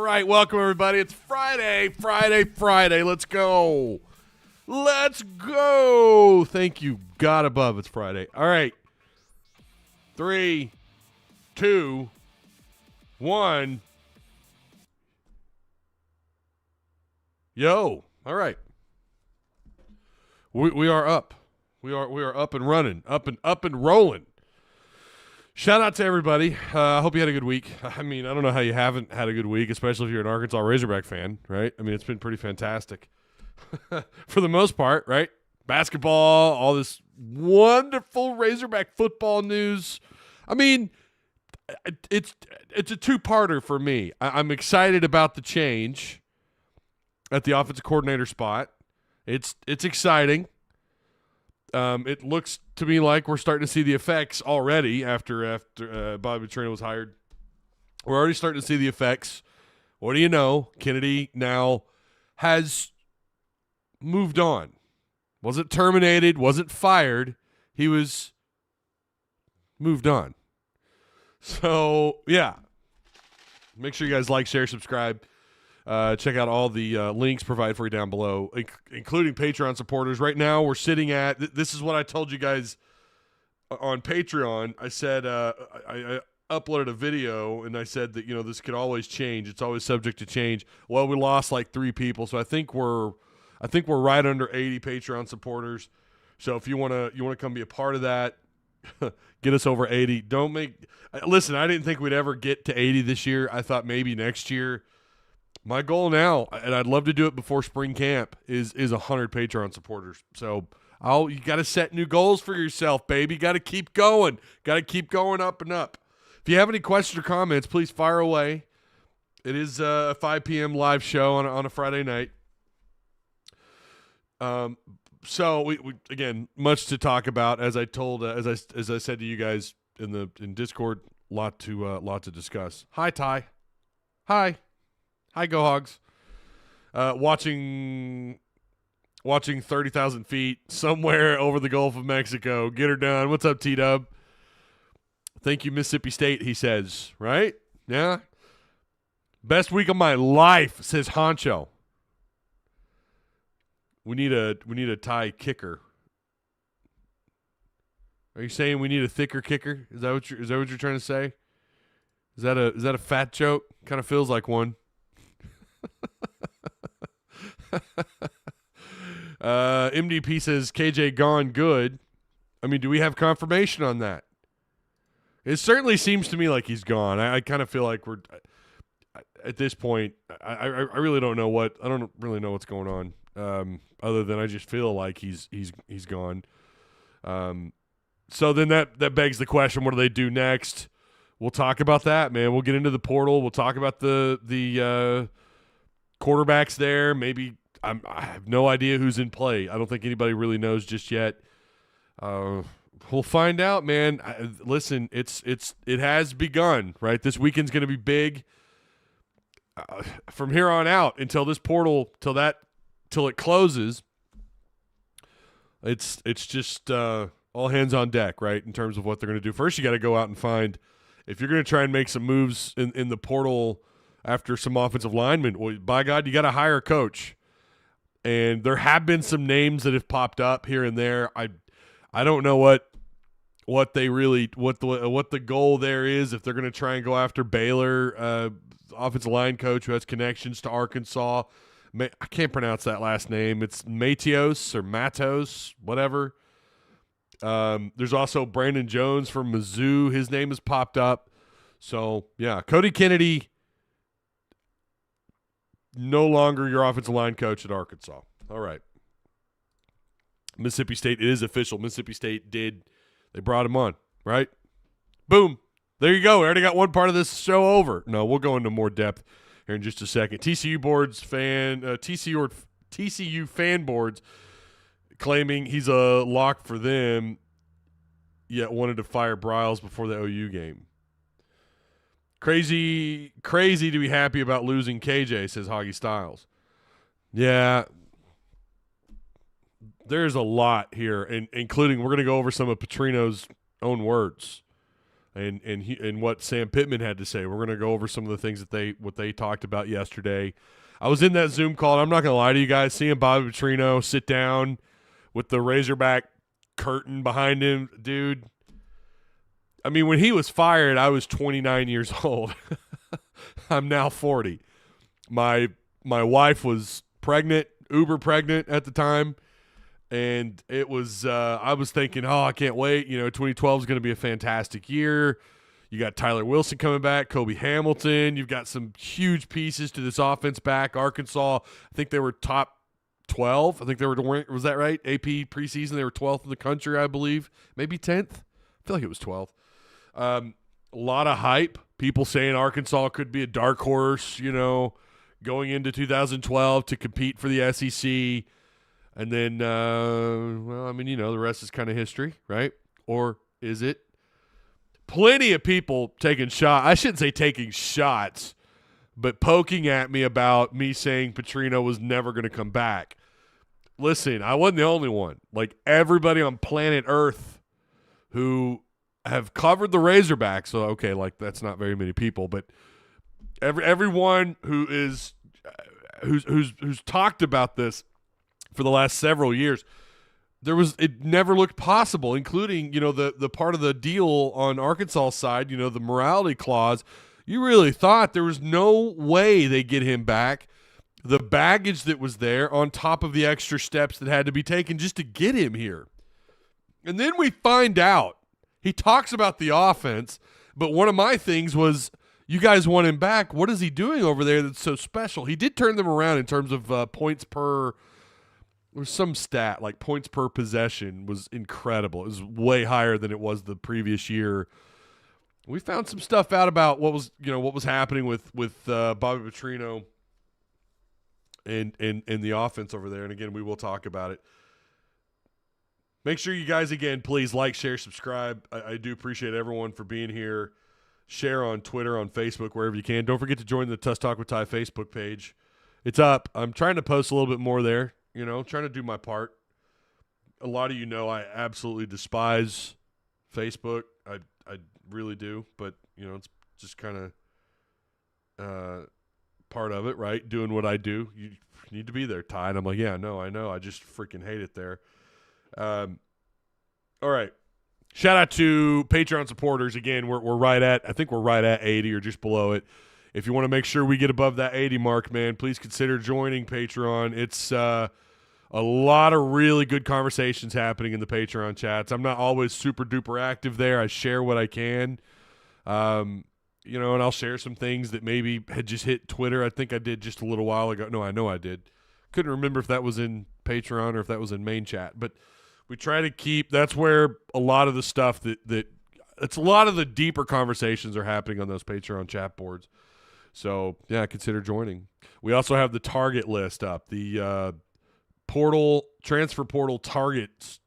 right, welcome everybody. It's Friday. Let's go. Thank you, God above. It's Friday. All right. 3, 2, 1. Yo. All right. We are up. We are up and running, up and rolling. Shout out to everybody. I hope you had a good week. I mean, I don't know how you haven't had a good week, especially if you're an Arkansas Razorback fan, right? I mean, it's been pretty fantastic for the most part, right? Basketball, all this wonderful Razorback football news. I mean, it's a two-parter for me. I'm excited about the change at the offensive coordinator spot. It's exciting. It looks to me like we're starting to see the effects already after Bobby Petrino was hired. We're already starting to see the effects. What do you know? Kennedy now has moved on. Wasn't terminated, wasn't fired. He was moved on. So, yeah. Make sure you guys like, share, subscribe. Check out all the links provided for you down below, including Patreon supporters. Right now, we're sitting at this is what I told you guys on Patreon. I said I uploaded a video, and I said that this could always change. It's always subject to change. Well, we lost like 3 people, so I think we're right under 80 Patreon supporters. So if you wanna come be a part of that, get us over 80. Listen. I didn't think we'd ever get to 80 this year. I thought maybe next year. My goal now, and I'd love to do it before spring camp, is 100 Patreon supporters. So you got to set new goals for yourself, baby. Got to keep going. Got to keep going up and up. If you have any questions or comments, please fire away. It is a 5 p.m. live show on a Friday night. So we again, much to talk about. As I told, as I said to you guys in Discord, lot to discuss. Hi, Ty. Hi. Hi, Go Hogs. Watching 30,000 feet somewhere over the Gulf of Mexico. Get her done. What's up, T-Dub? Thank you, Mississippi State, he says. Right? Yeah. Best week of my life, says Honcho. We need a Thai kicker. Are you saying we need a thicker kicker? Is that what you're trying to say? Is that a fat joke? Kind of feels like one. MDP says KJ gone good. I mean, do we have confirmation on that? It certainly seems to me like he's gone. I kind of feel like we're at this point. I really don't know I don't really know what's going on. Other than I just feel like he's gone. So then that begs the question: what do they do next? We'll talk about that, man. We'll get into the portal. We'll talk about the quarterbacks there. Maybe I have no idea who's in play. I don't think anybody really knows just yet. We'll find out, man. Listen, it has begun, right? This weekend's going to be big. From here on out until this portal, till it closes, it's just all hands on deck, right? In terms of what they're going to do. First, you got to go out and find, if you're going to try and make some moves in the portal after some offensive linemen, well, by God, you got to hire a coach. And there have been some names that have popped up here and there. I don't know what the goal there is, if they're going to try and go after Baylor, offensive line coach who has connections to Arkansas. I can't pronounce that last name. It's Matios or Matos, whatever. There's also Brandon Jones from Mizzou. His name has popped up. So, yeah, Cody Kennedy, no longer your offensive line coach at Arkansas. All right. Mississippi State, it is official. Mississippi State they brought him on, right? Boom. There you go. We already got one part of this show over. No, we'll go into more depth here in just a second. TCU fan boards claiming he's a lock for them, yet wanted to fire Bryles before the OU game. Crazy to be happy about losing KJ, says Hoggy Styles. Yeah, there's a lot here, including we're going to go over some of Petrino's own words. and what Sam Pittman had to say. We're going to go over some of the things that what they talked about yesterday. I was in that Zoom call, and I'm not going to lie to you guys, seeing Bobby Petrino sit down with the Razorback curtain behind him, dude. I mean, when he was fired, I was 29 years old. I'm now 40. My wife was pregnant, uber pregnant at the time, and it was I was thinking, oh, I can't wait. 2012 is going to be a fantastic year. You got Tyler Wilson coming back, Kobe Hamilton. You've got some huge pieces to this offense back. Arkansas, I think they were top 12. I think they were, was that right? AP preseason, they were 12th in the country, I believe. Maybe 10th. I feel like it was 12th. A lot of hype. People saying Arkansas could be a dark horse, going into 2012 to compete for the SEC. And then, the rest is kind of history, right? Or is it? Plenty of people taking shots. I shouldn't say taking shots, but poking at me about me saying Petrino was never going to come back. Listen, I wasn't the only one. Like, everybody on planet Earth who have covered the Razorbacks, so okay, like, that's not very many people, but everyone who's talked about this for the last several years, it never looked possible, including, the part of the deal on Arkansas side, the morality clause. You really thought there was no way they get him back. The baggage that was there on top of the extra steps that had to be taken just to get him here. And then we find out he talks about the offense, but one of my things was, you guys want him back. What is he doing over there that's so special? He did turn them around in terms of points per – there's some stat, like points per possession was incredible. It was way higher than it was the previous year. We found some stuff out about what was happening with Bobby Petrino and the offense over there. And again, we will talk about it. Make sure you guys, again, please like, share, subscribe. I do appreciate everyone for being here. Share on Twitter, on Facebook, wherever you can. Don't forget to join the Tuss Talk with Ty Facebook page. It's up. I'm trying to post a little bit more there. Trying to do my part. A lot of I absolutely despise Facebook. I really do, but it's just kind of part of it, right? Doing what I do. You need to be there, Ty. And I'm like, yeah, no, I know. I just freaking hate it there. All right. Shout out to Patreon supporters. Again, I think we're right at 80 or just below it. If you want to make sure we get above that 80 mark, man, please consider joining Patreon. It's a lot of really good conversations happening in the Patreon chats. I'm not always super duper active there. I share what I can, and I'll share some things that maybe had just hit Twitter. I think I did just a little while ago. No, I know I did. Couldn't remember if that was in Patreon or if that was in main chat, but we try to keep, that's where a lot of the stuff it's a lot of the deeper conversations are happening on those Patreon chat boards. So yeah, consider joining. We also have the target list up, the, transfer portal targets.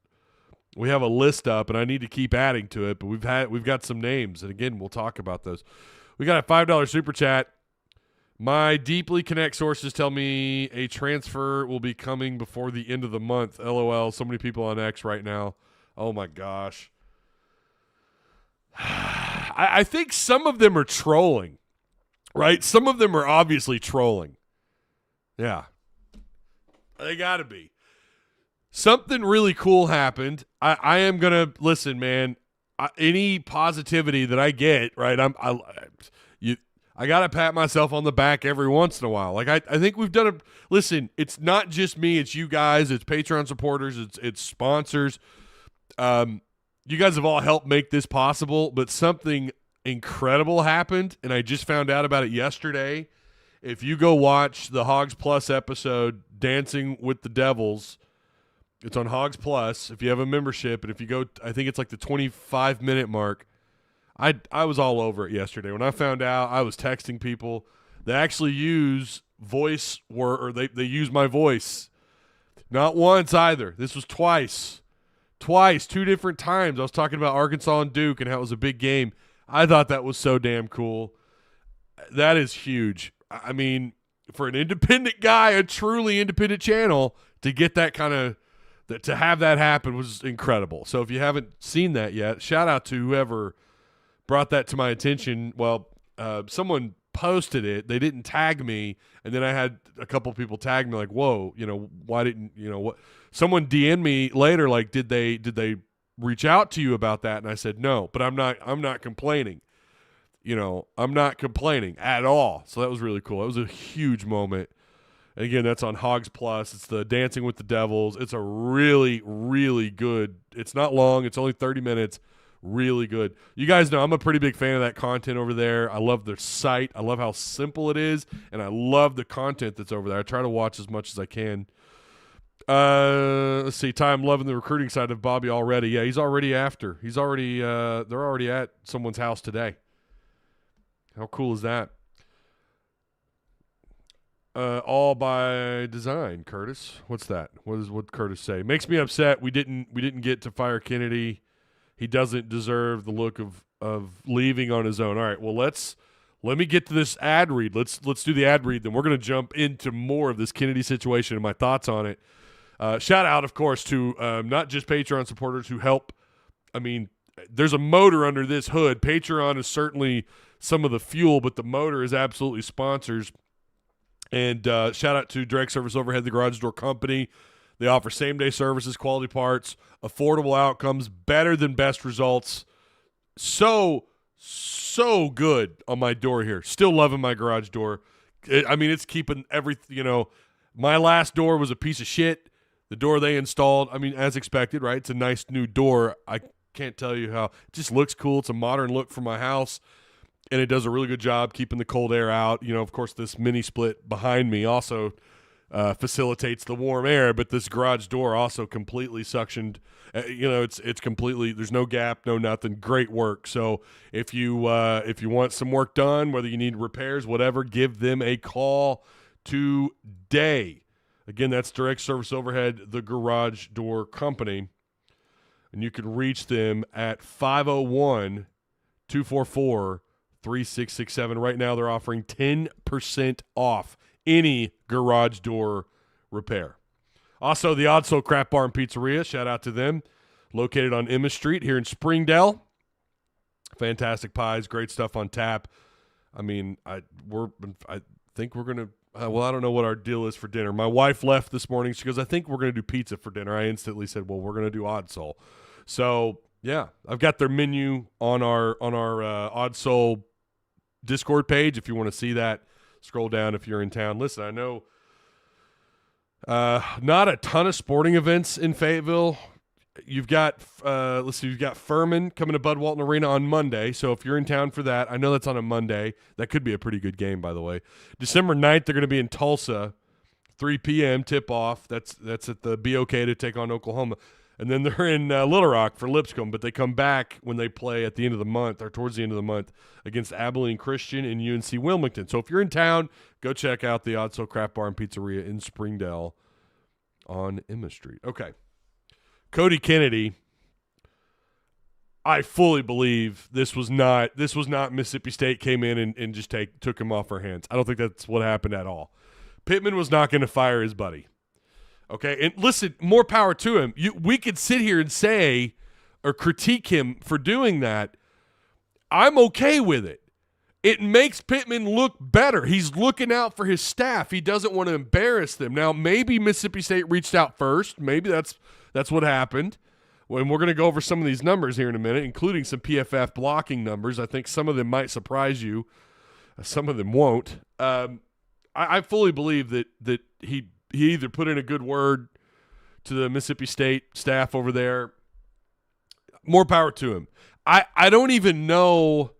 We have a list up, and I need to keep adding to it, but we've got some names, and again, we'll talk about those. We got a $5 super chat. My deeply connect sources tell me a transfer will be coming before the end of the month. LOL. So many people on X right now. Oh my gosh. I think some of them are trolling, right? Some of them are obviously trolling. Yeah. They got to be. Something really cool happened. I am going to listen, man. Any positivity that I get, right? I got to pat myself on the back every once in a while. Like I think we've done it. Listen, it's not just me, it's you guys, it's Patreon supporters, it's sponsors. You guys have all helped make this possible, but something incredible happened, and I just found out about it yesterday. If you go watch the Hogs Plus episode, Dancing with the Devils, it's on Hogs Plus if you have a membership, and if you go, I think it's like the 25-minute mark. I was all over it yesterday. When I found out, I was texting people. They actually use voice they use my voice. Not once either. This was twice. 2 different times. I was talking about Arkansas and Duke and how it was a big game. I thought that was so damn cool. That is huge. I mean, for an independent guy, a truly independent channel, to get that kind of to have that happen was incredible. So if you haven't seen that yet, shout out to whoever brought that to my attention. Well, someone posted it. They didn't tag me, and then I had a couple people tag me like, "Whoa, why didn't what?" Someone DM'd me later like, "Did they reach out to you about that?" And I said, "No, but I'm not complaining. I'm not complaining at all." So that was really cool. It was a huge moment. And again, that's on Hogs Plus. It's the Dancing with the Devils. It's a really, really good. It's not long. It's only 30 minutes. Really good. You guys know I'm a pretty big fan of that content over there. I love their site. I love how simple it is, and I love the content that's over there. I try to watch as much as I can. Let's see. Ty, I'm loving the recruiting side of Bobby already. Yeah, he's already after. He's already. They're already at someone's house today. How cool is that? All by design, Curtis. What's that? What Curtis say? Makes me upset. We didn't get to fire Kennedy. He doesn't deserve the look of leaving on his own. All right. Well, let me get to this ad read. Let's do the ad read. Then we're going to jump into more of this Kennedy situation and my thoughts on it. Shout out, of course, to not just Patreon supporters who help. I mean, there's a motor under this hood. Patreon is certainly some of the fuel, but the motor is absolutely sponsors. And shout out to Direct Service Overhead, the Garage Door Company. They offer same-day services, quality parts, affordable outcomes, better than best results. So good on my door here. Still loving my garage door. It's keeping everything, my last door was a piece of shit. The door they installed, as expected, right? It's a nice new door. I can't tell you how. It just looks cool. It's a modern look for my house, and it does a really good job keeping the cold air out. Of course, this mini split behind me also facilitates the warm air, but this garage door also completely suctioned. It's completely, there's no gap, no nothing. Great work. So if you want some work done, whether you need repairs, whatever, give them a call today. Again, that's Direct Service Overhead, the Garage Door Company, and you can reach them at 501-244-3667. Right now, they're offering 10% off any garage door repair. Also, the Odd Soul Craft Bar and Pizzeria, shout out to them, located on Emma Street here in Springdale. Fantastic pies, great stuff on tap. I think we're going to, I don't know what our deal is for dinner. My wife left this morning. She goes, I think we're going to do pizza for dinner. I instantly said, well, we're going to do Odd Soul. So, yeah, I've got their menu on our Odd Soul Discord page if you want to see that. Scroll down if you're in town. Listen, I know not a ton of sporting events in Fayetteville. You've got you've got Furman coming to Bud Walton Arena on Monday. So if you're in town for that, I know that's on a Monday. That could be a pretty good game, by the way. December 9th, they're going to be in Tulsa, 3 p.m. tip-off. That's at the BOK to take on Oklahoma. And then they're in Little Rock for Lipscomb, but they come back when they play at the end of the month or towards the end of the month against Abilene Christian and UNC Wilmington. So if you're in town, go check out the Odd Soul Craft Bar and Pizzeria in Springdale on Emma Street. Okay. Cody Kennedy, I fully believe this was not Mississippi State came in and just took him off our hands. I don't think that's what happened at all. Pittman was not going to fire his buddy. Okay, and listen, more power to him. We could sit here and say or critique him for doing that. I'm okay with it. It makes Pittman look better. He's looking out for his staff. He doesn't want to embarrass them. Now, maybe Mississippi State reached out first. Maybe that's what happened. And we're going to go over some of these numbers here in a minute, including some PFF blocking numbers. I think some of them might surprise you. Some of them won't. I fully believe that he either put in a good word to the Mississippi State staff over there. More power to him. I don't even know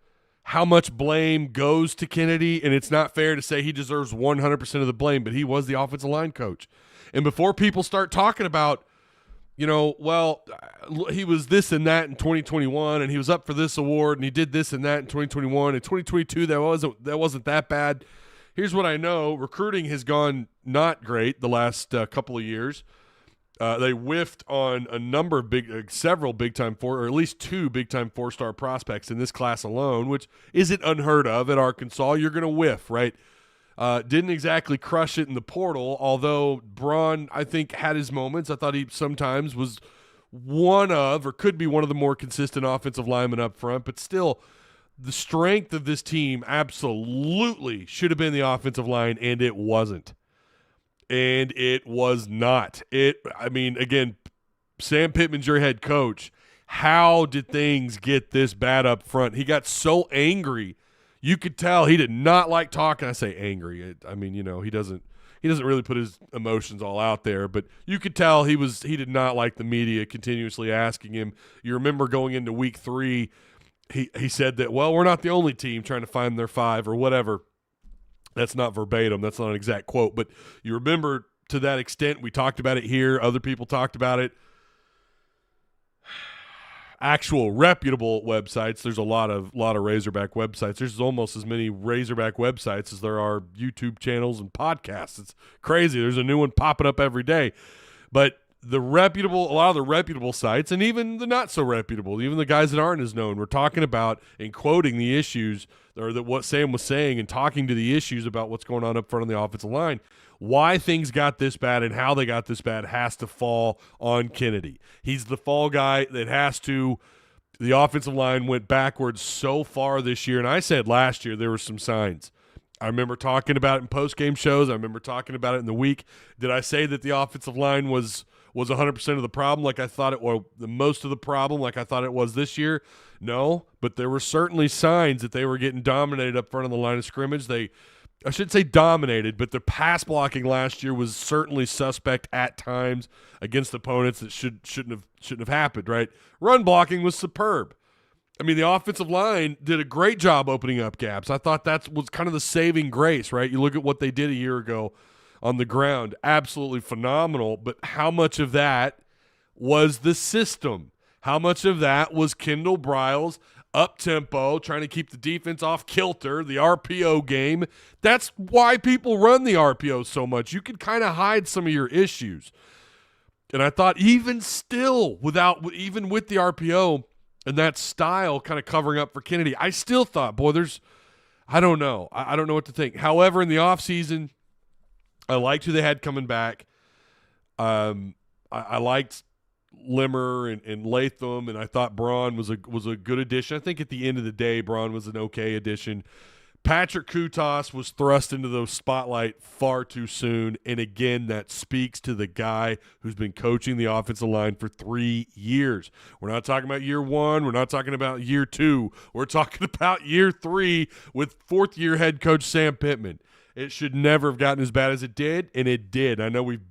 how much blame goes to Kennedy, and it's not fair to say he deserves 100% of the blame, but he was the offensive line coach. And before people start talking about, he was this and that in 2021, and he was up for this award, and he did this and that in 2021. In 2022, that wasn't that bad. Here's what I know. Recruiting has gone not great the last couple of years. They whiffed on a number of several big-time or at least 2 big-time 4-star prospects in this class alone, which isn't unheard of at Arkansas. You're going to whiff, right? Didn't exactly crush it in the portal, although Braun, I think, had his moments. I thought he sometimes was one of or could be one of the more consistent offensive linemen up front, but still the strength of this team absolutely should have been the offensive line, and it wasn't. And it was not. Again, Sam Pittman's your head coach. How did things get this bad up front? He got so angry. You could tell he did not like talking. I say angry. He doesn't really put his emotions all out there, but you could tell he did not like the media continuously asking him. You remember going into week 3, he said that, well, we're not the only team trying to find their 5 or whatever. That's not verbatim. That's not an exact quote, but you remember to that extent. We talked about it here. Other people talked about it. Actual reputable websites. There's a lot of Razorback websites. There's almost as many Razorback websites as there are YouTube channels and podcasts. It's crazy. There's a new one popping up every day. But a lot of the reputable sites, and even the not so reputable, even the guys that aren't as known, were talking about and quoting the issues, or what Sam was saying, and talking to the issues about what's going on up front on the offensive line. Why things got this bad and how they got this bad has to fall on Kennedy. He's the fall guy that has to. The offensive line went backwards so far this year, and I said last year there were some signs. I remember talking about it in post-game shows. I remember talking about it in the week. Did I say that the offensive line was 100% of the problem like I thought it was, the most of the problem like I thought it was this year? No, but there were certainly signs that they were getting dominated up front on the line of scrimmage. I should say dominated, but the pass blocking last year was certainly suspect at times against opponents that shouldn't have happened, right? Run blocking was superb. I mean, the offensive line did a great job opening up gaps. I thought that was kind of the saving grace, right? You look at what they did a year ago on the ground, absolutely phenomenal, but how much of that was the system? How much of that was Kendall Briles up-tempo, trying to keep the defense off kilter, the RPO game? That's why people run the RPO so much. You could kind of hide some of your issues. And I thought even still, even with the RPO and that style kind of covering up for Kennedy, I still thought, boy, I don't know. I don't know what to think. However, in the offseason, I liked who they had coming back. I liked Limmer and Latham, and I thought Braun was a good addition. I think at the end of the day, Braun was an okay addition. Patrick Kutas was thrust into the spotlight far too soon, and again, that speaks to the guy who's been coaching the offensive line for 3 years. We're not talking about year 1. We're not talking about year 2. We're talking about year 3 with fourth-year head coach Sam Pittman. It should never have gotten as bad as it did, and it did. I know we've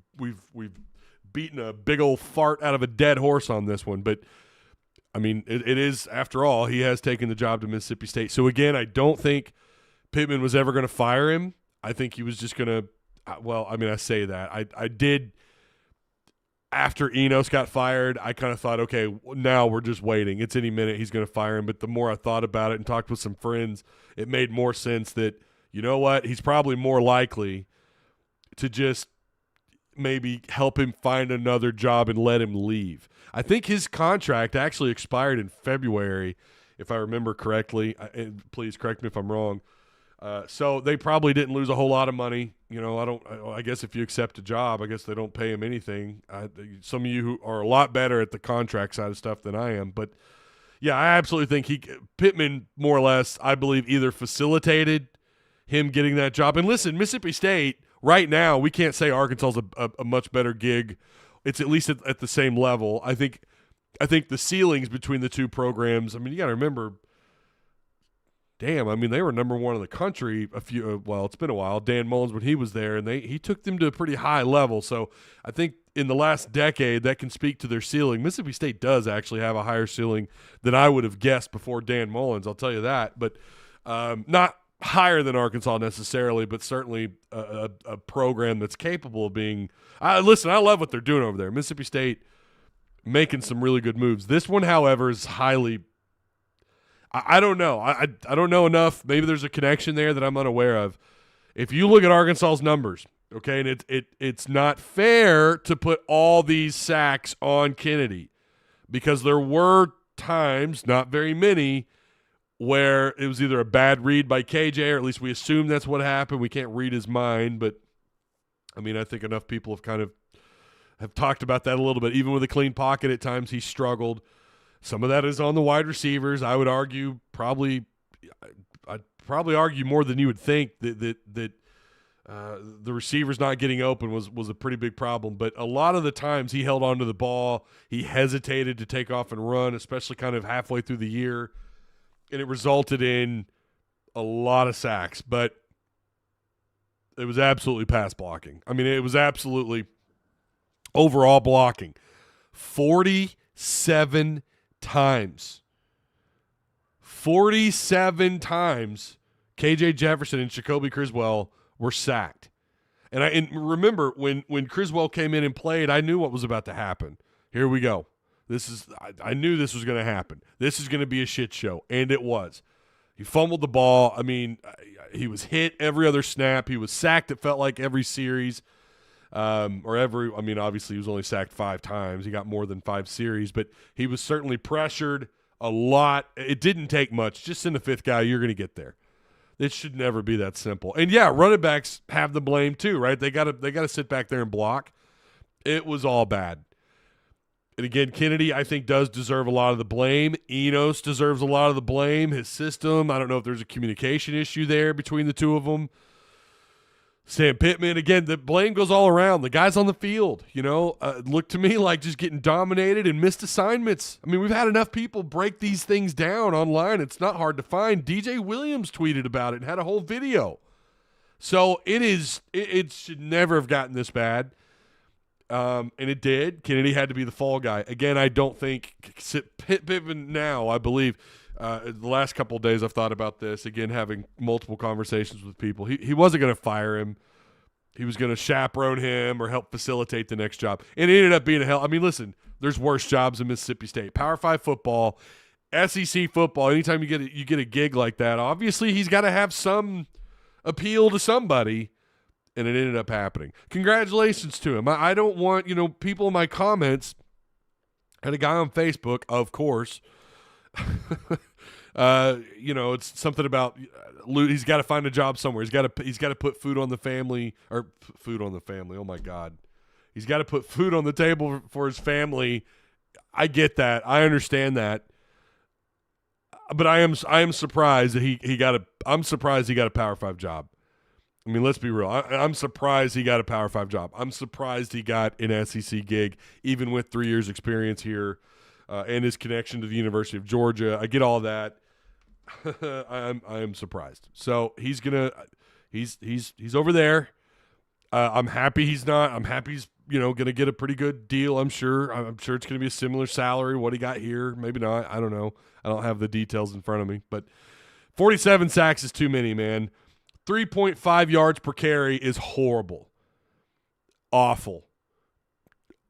beaten a big old fart out of a dead horse on this one, but I mean, it is, after all, he has taken the job to Mississippi State. So again, I don't think Pittman was ever going to fire him. I think he was just going to, I say that. I did, after Enos got fired, I kind of thought, okay, now we're just waiting. It's any minute he's going to fire him. But the more I thought about it and talked with some friends, it made more sense that, you know what, he's probably more likely to just maybe help him find another job and let him leave. I think his contract actually expired in February, if I remember correctly. Please correct me if I'm wrong. So they probably didn't lose a whole lot of money. You know, I guess if you accept a job, I guess they don't pay him anything. Some of you who are a lot better at the contract side of stuff than I am, but yeah, I absolutely think Pittman, more or less, I believe, either facilitated him getting that job. And listen, Mississippi State, right now, we can't say Arkansas is a much better gig. It's at least at the same level. I think the ceilings between the two programs, I mean, you got to remember, they were number 1 in the country it's been a while. Dan Mullins, when he was there, and he took them to a pretty high level. So I think in the last decade, that can speak to their ceiling. Mississippi State does actually have a higher ceiling than I would have guessed before Dan Mullins, I'll tell you that. But not higher than Arkansas necessarily, but certainly a program that's capable of being listen, I love what they're doing over there. Mississippi State making some really good moves. This one, however, is highly I don't know. I don't know enough. Maybe there's a connection there that I'm unaware of. If you look at Arkansas's numbers, okay, and it's not fair to put all these sacks on Kennedy, because there were times, not very many, where it was either a bad read by KJ, or at least we assume that's what happened. We can't read his mind, but I mean, I think enough people have talked about that a little bit. Even with a clean pocket, at times he struggled. Some of that is on the wide receivers. I would argue probably I'd probably argue more than you would think that the receivers not getting open was a pretty big problem. But a lot of the times he held onto the ball. He hesitated to take off and run, especially kind of halfway through the year. And it resulted in a lot of sacks. But it was absolutely pass blocking. I mean, it was absolutely overall blocking. 47 times. 47 times KJ Jefferson and Jacoby Criswell were sacked. And remember, when Criswell came in and played, I knew what was about to happen. Here we go. I knew this was going to happen. This is going to be a shit show, and it was. He fumbled the ball. I mean, he was hit every other snap. He was sacked, it felt like, every series. Obviously he was only sacked 5 times. He got more than 5 series, but he was certainly pressured a lot. It didn't take much. Just send the 5th guy, you're going to get there. It should never be that simple. And yeah, running backs have the blame too, right? They got to sit back there and block. It was all bad. And again, Kennedy, I think, does deserve a lot of the blame. Enos deserves a lot of the blame. His system, I don't know if there's a communication issue there between the two of them. Sam Pittman, again, the blame goes all around. The guys on the field, look to me like just getting dominated and missed assignments. I mean, we've had enough people break these things down online. It's not hard to find. DJ Williams tweeted about it and had a whole video. So it should never have gotten this bad. And it did. Kennedy had to be the fall guy. Again, I don't think Pittman now, I believe, the last couple of days I've thought about this, again, having multiple conversations with people. He wasn't going to fire him. He was going to chaperone him or help facilitate the next job. And it ended up being a hell. I mean, listen, there's worse jobs in Mississippi State. Power 5 football, SEC football, anytime you get a gig like that, obviously he's got to have some appeal to somebody. And it ended up happening. Congratulations to him. I don't want, people in my comments. I had a guy on Facebook, of course. It's something about he's got to find a job somewhere. He's got to put food on the family, or food on the family. Oh my God, he's got to put food on the table for his family. I get that. I understand that. But I am surprised that I'm surprised he got a Power 5 job. I mean, let's be real. I'm surprised he got a Power 5 job. I'm surprised he got an SEC gig, even with 3 years experience here and his connection to the University of Georgia. I get all that. I am surprised. So he's over there. I'm happy he's not. I'm happy he's gonna get a pretty good deal. I'm sure it's gonna be a similar salary what he got here. Maybe not. I don't know. I don't have the details in front of me. But 47 sacks is too many, man. 3.5 yards per carry is horrible. Awful.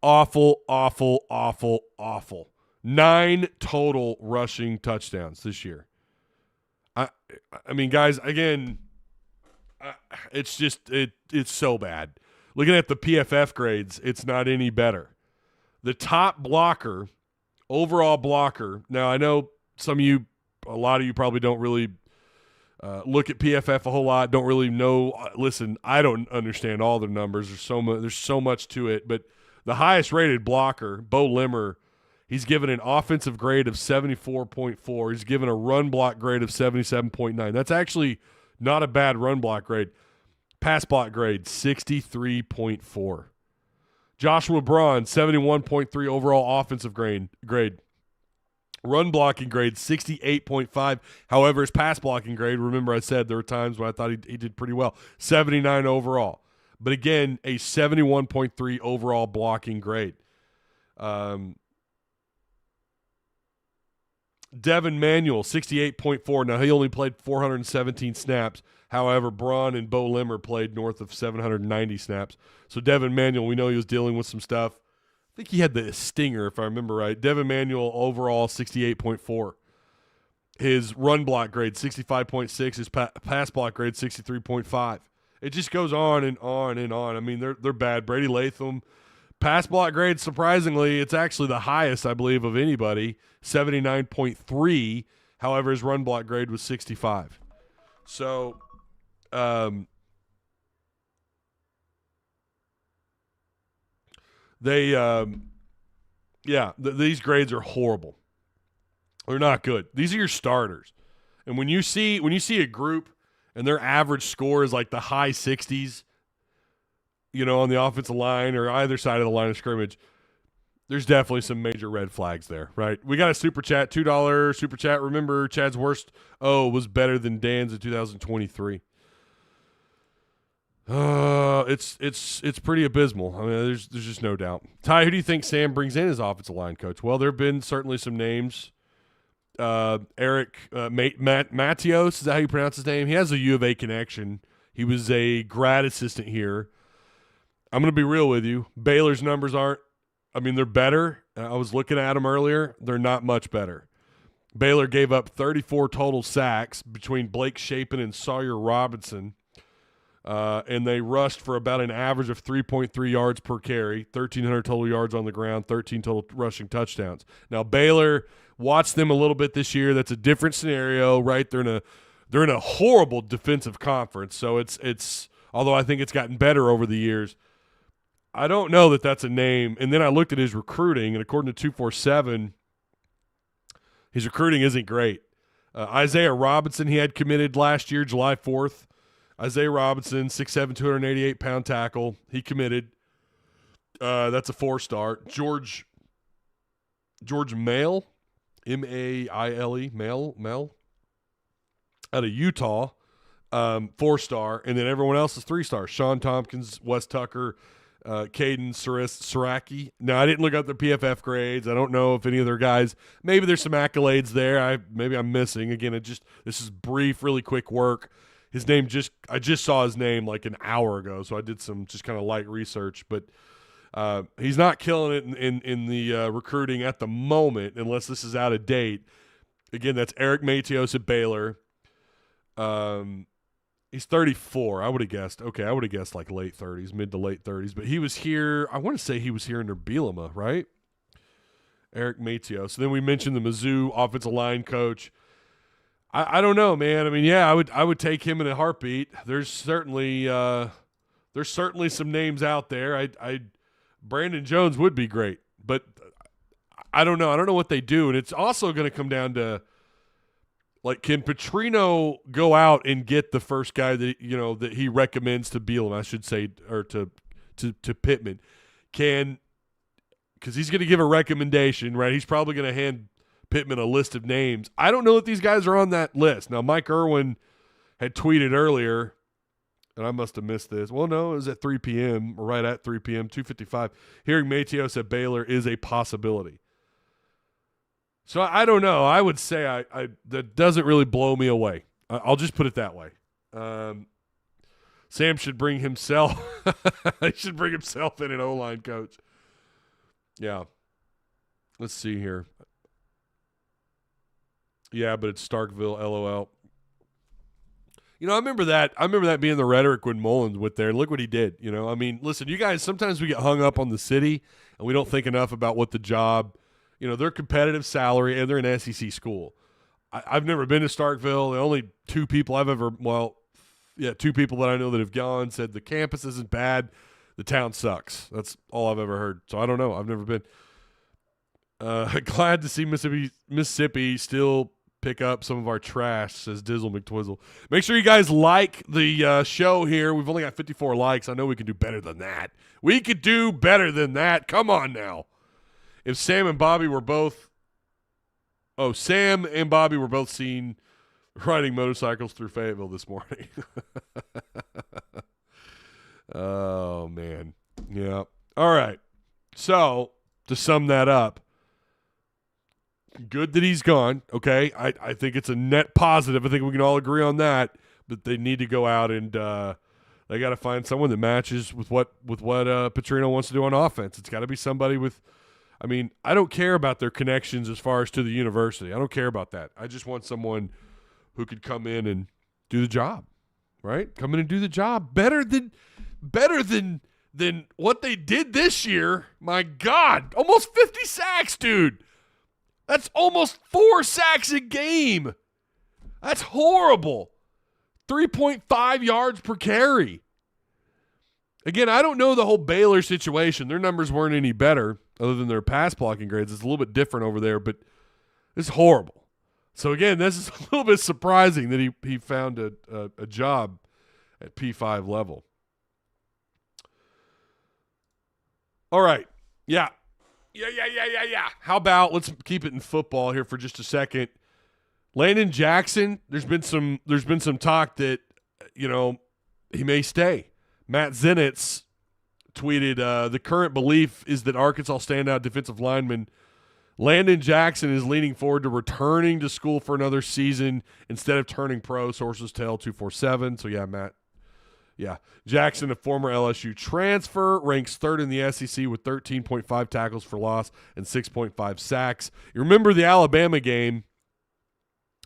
Awful, awful, awful, awful. 9 total rushing touchdowns this year. I mean, guys, again, it's just it's so bad. Looking at the PFF grades, it's not any better. The top blocker, overall blocker. Now, I know a lot of you probably don't really look at PFF a whole lot, don't really know. Listen, I don't understand all the numbers. There's so much to it. But the highest rated blocker, Bo Limmer, he's given an offensive grade of 74.4. He's given a run block grade of 77.9. That's actually not a bad run block grade. Pass block grade, 63.4. Joshua Braun, 71.3 overall offensive grade. Run blocking grade, 68.5. However, his pass blocking grade, remember I said there were times when I thought he did pretty well, 79 overall. But again, a 71.3 overall blocking grade. Devin Manuel, 68.4. Now, he only played 417 snaps. However, Braun and Bo Limmer played north of 790 snaps. So Devin Manuel, we know he was dealing with some stuff. I think he had the stinger, if I remember right. Devin Manuel overall 68.4. His run block grade 65.6. His pass block grade 63.5. It just goes on and on and on. I mean, they're bad. Brady Latham, pass block grade, surprisingly, it's actually the highest, I believe, of anybody, 79.3. However, his run block grade was 65. So, these grades are horrible. They're not good. These are your starters. And when you see a group and their average score is like the high 60s, on the offensive line or either side of the line of scrimmage, there's definitely some major red flags there, right? We got a super chat, $2 super chat. Remember, Chad's worst was better than Dan's in 2023. It's pretty abysmal. I mean, there's just no doubt. Ty, who do you think Sam brings in as offensive line coach? Well, there have been certainly some names. Eric Matios, is that how you pronounce his name? He has a U of A connection. He was a grad assistant here. I'm going to be real with you. Baylor's numbers they're better. I was looking at them earlier. They're not much better. Baylor gave up 34 total sacks between Blake Shapen and Sawyer Robinson. And they rushed for about an average of 3.3 yards per carry, 1,300 total yards on the ground, 13 total rushing touchdowns. Now, Baylor watched them a little bit this year. That's a different scenario, right? They're in a horrible defensive conference. So it's although I think it's gotten better over the years, I don't know that that's a name. And then I looked at his recruiting, and according to 247, his recruiting isn't great. Isaiah Robinson, he had committed last year, July 4th. Isaiah Robinson, 6'7", 288-pound tackle. He committed. That's a 4-star. George Maile, M-A-I-L-E, Maile, out of Utah, 4-star. And then everyone else is 3-stars. Sean Tompkins, Wes Tucker, Caden Saraki. Now, I didn't look up their PFF grades. I don't know if any of their guys, maybe there's some accolades there. Maybe I'm missing. Again, this is brief, really quick work. His name I just saw his name like an hour ago, so I did some just kind of light research. But he's not killing it in the recruiting at the moment, unless this is out of date. Again, that's Eric Matios at Baylor. He's 34. I would have guessed. Okay, I would have guessed like late 30s, mid to late 30s. But he was here. I want to say he was here under Bielema, right? Eric Matios. So then we mentioned the Mizzou offensive line coach. I don't know, man. I mean, yeah, I would take him in a heartbeat. There's certainly some names out there. Brandon Jones would be great, but I don't know. I don't know what they do, and it's also going to come down to, like, can Petrino go out and get the first guy that that he recommends to Bielema, I should say, or to Pittman? Because he's going to give a recommendation, right? He's probably going to hand Pittman a list of names. I don't know if these guys are on that list. Now, Mike Irwin had tweeted earlier, and I must have missed this. Well, no, it was at 3 p.m., or right at 3 p.m., 2:55. Hearing Matios at Baylor is a possibility. So I don't know. I would say I that doesn't really blow me away. I'll just put it that way. Sam should bring himself he should bring himself in an O-line coach. Yeah. Let's see here. Yeah, but it's Starkville, LOL. I remember that. I remember that being the rhetoric when Mullins went there. Look what he did. I mean, listen, you guys, sometimes we get hung up on the city, and we don't think enough about what the job, their competitive salary, and they're an SEC school. I've never been to Starkville. The only two people that I know that have gone said the campus isn't bad. The town sucks. That's all I've ever heard. So I don't know. I've never been. Glad to see Mississippi still pick up some of our trash, says Dizzle McTwizzle. Make sure you guys like the show here. We've only got 54 likes. I know we can do better than that. We could do better than that. Come on now. If Sam and Bobby were both seen riding motorcycles through Fayetteville this morning. Oh, man. Yeah. All right. So, to sum that up, good that he's gone, okay? I think it's a net positive. I think we can all agree on that, but they need to go out and they got to find someone that matches with what Petrino wants to do on offense. It's got to be somebody with – I mean, I don't care about their connections as far as to the university. I don't care about that. I just want someone who could come in and do the job, right? Come in and do the job better than what they did this year. My God, almost 50 sacks, dude. That's almost 4 sacks a game. That's horrible. 3.5 yards per carry. Again, I don't know the whole Baylor situation. Their numbers weren't any better other than their pass blocking grades. It's a little bit different over there, but it's horrible. So, again, this is a little bit surprising that he found a job at P5 level. All right. Yeah. How about let's keep it in football here for just a second. Landon Jackson, there's been some talk that, he may stay. Matt Zenitz tweeted, the current belief is that Arkansas standout defensive lineman Landon Jackson is leaning forward to returning to school for another season instead of turning pro, sources tell 247. So, yeah, Matt. Yeah. Jackson, a former LSU transfer, ranks third in the SEC with 13.5 tackles for loss and 6.5 sacks. You remember the Alabama game.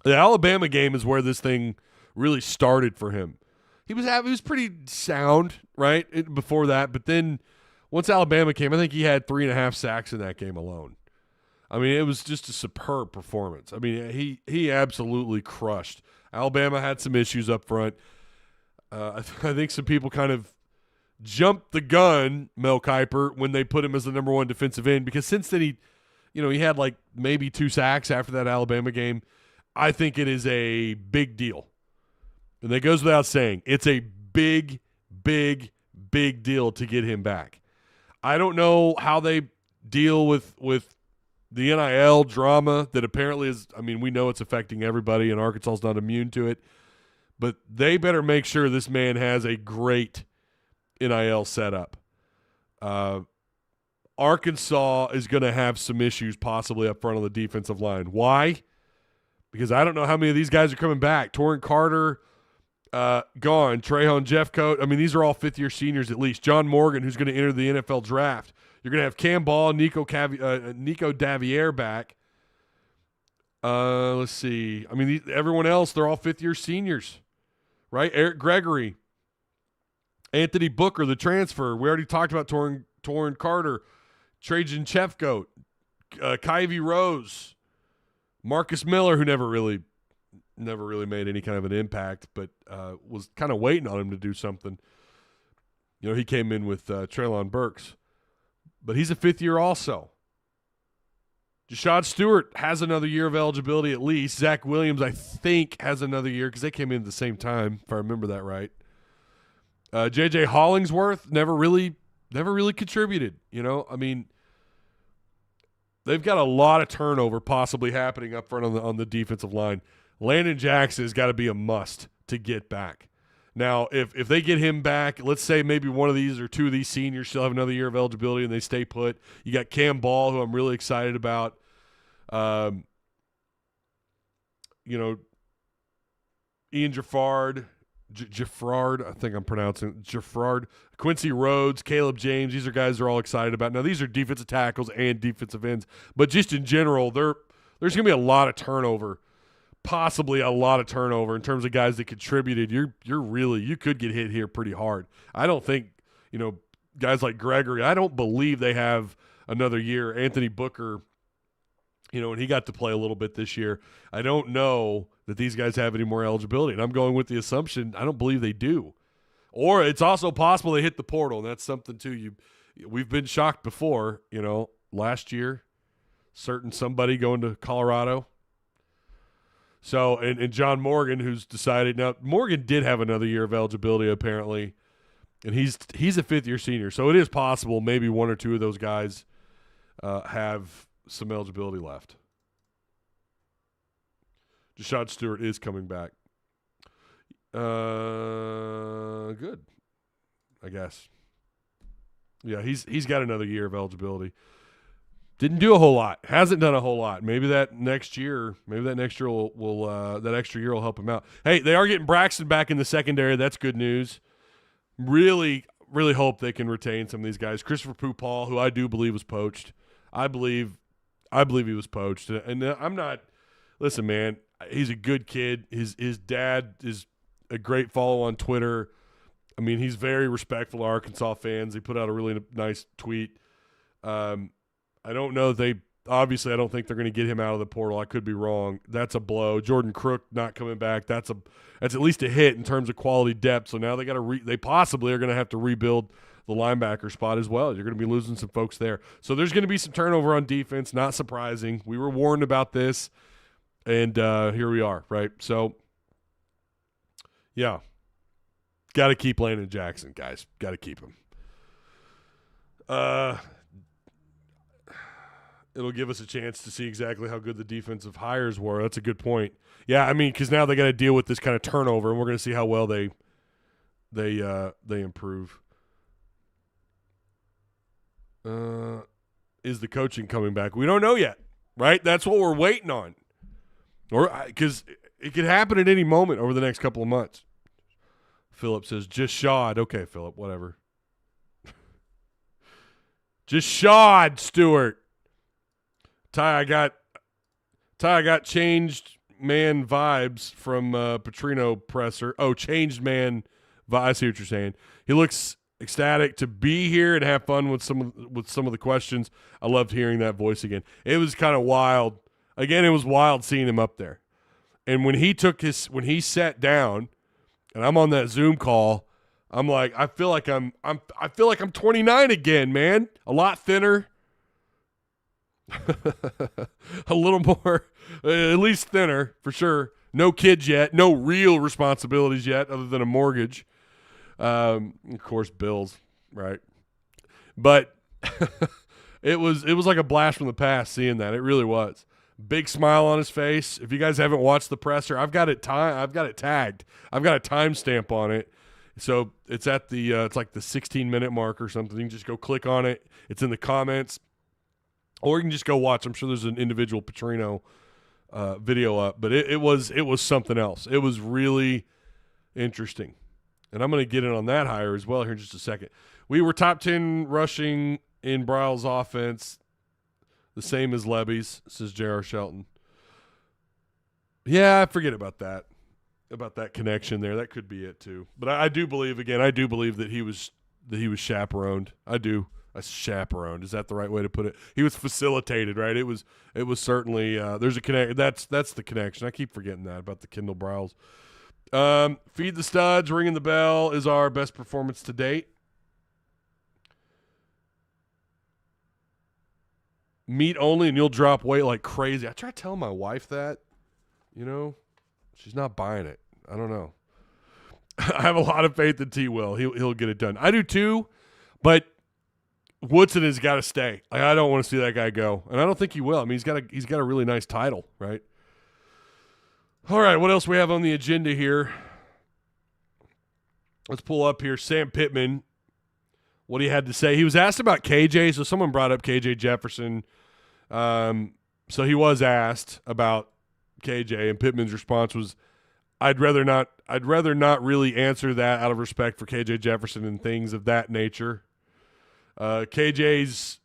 The Alabama game is where this thing really started for him. He was pretty sound, right, before that. But then once Alabama came, I think he had 3.5 sacks in that game alone. I mean, it was just a superb performance. I mean, he absolutely crushed. Alabama had some issues up front. I think some people kind of jumped the gun, Mel Kiper, when they put him as the number one defensive end, because since then he had like maybe 2 sacks after that Alabama game. I think it is a big deal. And that goes without saying. It's a big, big, big deal to get him back. I don't know how they deal with the NIL drama that apparently is, we know it's affecting everybody, and Arkansas is not immune to it. But they better make sure this man has a great NIL setup. Arkansas is going to have some issues possibly up front on the defensive line. Why? Because I don't know how many of these guys are coming back. Torrin Carter, gone. Trahan Jeffcoat. These are all fifth-year seniors at least. John Morgan, who's going to enter the NFL draft. You're going to have Cam Ball, Nico Davier back. Let's see. Everyone else, they're all fifth-year seniors, right? Eric Gregory, Anthony Booker, the transfer. We already talked about Torrin Carter, Trajan Jeffcoat, Kyvie Rose, Marcus Miller, who never really made any kind of an impact, but was kind of waiting on him to do something. He came in with Treylon Burks. But he's a fifth year also. Jashad Stewart has another year of eligibility at least. Zach Williams, I think, has another year because they came in at the same time, if I remember that right. J.J. Hollingsworth never really contributed. They've got a lot of turnover possibly happening up front on the defensive line. Landon Jackson has got to be a must to get back. Now, if they get him back, let's say maybe one of these or 2 of these seniors still have another year of eligibility and they stay put. You got Cam Ball, who I'm really excited about. Ian Jaffrard, I think I'm pronouncing Jaffrard, Quincy Rhodes, Caleb James. These are guys they're all excited about. Now, these are defensive tackles and defensive ends, but just in general, there's going to be a lot of turnover. Possibly a lot of turnover in terms of guys that contributed. You could get hit here pretty hard. I don't think, guys like Gregory, I don't believe they have another year. Anthony Booker, and he got to play a little bit this year. I don't know that these guys have any more eligibility, and I'm going with the assumption I don't believe they do. Or it's also possible they hit the portal, and that's something too. We've been shocked before, last year, somebody going to Colorado. So, and John Morgan, who's decided now, Morgan did have another year of eligibility apparently, and he's a fifth-year senior. So it is possible maybe 1 or 2 of those guys have some eligibility left. Jashad Stewart is coming back. Good, I guess. Yeah, he's got another year of eligibility. Didn't do a whole lot. Hasn't done a whole lot. Maybe that next year will that extra year will help him out. Hey, they are getting Braxton back in the secondary. That's good news. Really, really hope they can retain some of these guys. Christopher Pupal, who I do believe was poached. I believe he was poached. And I'm not. Listen, man, he's a good kid. His dad is a great follow on Twitter. He's very respectful of Arkansas fans. He put out a really nice tweet. I don't know. I don't think they're going to get him out of the portal. I could be wrong. That's a blow. Jordan Crook not coming back. That's at least a hit in terms of quality depth. So now they possibly are going to have to rebuild the linebacker spot as well. You're going to be losing some folks there. So there's going to be some turnover on defense. Not surprising. We were warned about this. And here we are, right? So, yeah. Got to keep Landon Jackson, guys. Got to keep him. It'll give us a chance to see exactly how good the defensive hires were. That's a good point. Yeah, I mean, because now they got to deal with this kind of turnover, and we're going to see how well they improve. Is the coaching coming back? We don't know yet, right? That's what we're waiting on, or because it could happen at any moment over the next couple of months. Philip says, just shod. Okay, Philip, whatever. Just shod, Stewart. I got changed man vibes from Petrino presser. Oh, changed man. I see what you're saying. He looks ecstatic to be here and have fun with some of the questions. I loved hearing that voice again. It was kind of wild. Again, it was wild seeing him up there. And when he sat down, and I'm on that Zoom call, I'm like, I feel like I'm 29 again, man. A lot thinner. A little more, at least thinner, for sure. No kids yet. No real responsibilities yet other than a mortgage. Of course, bills, right? But it was like a blast from the past seeing that. It really was. Big smile on his face. If you guys haven't watched the presser, I've got it tagged. I've got a timestamp on it. So it's at the it's like the 16-minute mark or something. You can just go click on it. It's in the comments. Or you can just go watch. I'm sure there's an individual Petrino video up. But it was something else. It was really interesting. And I'm going to get in on that hire as well here in just a second. We were top 10 rushing in Bryle's offense. The same as Lebby's, says J.R. Shelton. Yeah, I forget about that connection there. That could be it too. But I do believe that he was chaperoned. I do. Chaperoned. Is that the right way to put it? He was facilitated, right? It was certainly there's a connect. That's the connection. I keep forgetting that about the Kendall Bryles. Feed the studs, ringing the bell is our best performance to date. Meat only, and you'll drop weight like crazy. I try to tell my wife that, she's not buying it. I don't know. I have a lot of faith in T. Will. He'll get it done. I do too, but Woodson has got to stay. I don't want to see that guy go, and I don't think he will. I mean, he's got a really nice title, right? All right, what else we have on the agenda here? Let's pull up here. Sam Pittman, what he had to say. He was asked about KJ, so someone brought up KJ Jefferson. So he was asked about KJ, and Pittman's response was, I'd rather not really answer that out of respect for KJ Jefferson and things of that nature. KJ's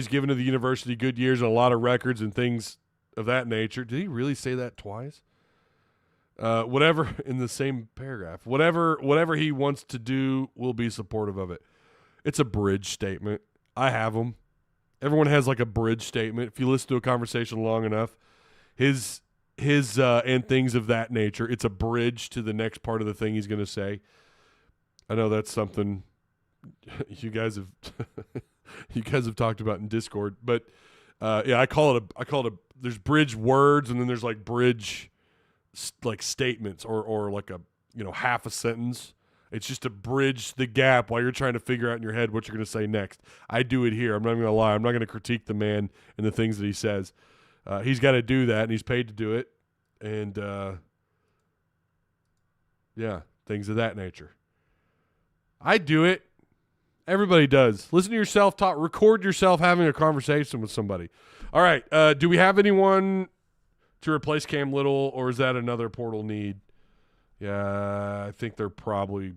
given to the university good years and a lot of records and things of that nature. Did he really say that twice? Whatever in the same paragraph. Whatever he wants to do, we'll be supportive of it. It's a bridge statement. I have them. Everyone has like a bridge statement. If you listen to a conversation long enough, his and things of that nature, it's a bridge to the next part of the thing he's going to say. I know that's something you guys have talked about in Discord, but I call it there's bridge words, and then there's like bridge like statements or like a half a sentence. It's just to bridge the gap while you're trying to figure out in your head what you're going to say next. I do it here. I'm not even going to lie. I'm not going to critique the man and the things that he says. He's got to do that, and he's paid to do it. And, things of that nature. I do it. Everybody does. Listen to yourself talk. Record yourself having a conversation with somebody. All right. Do we have anyone to replace Cam Little, or is that another portal need? Yeah, I think they're probably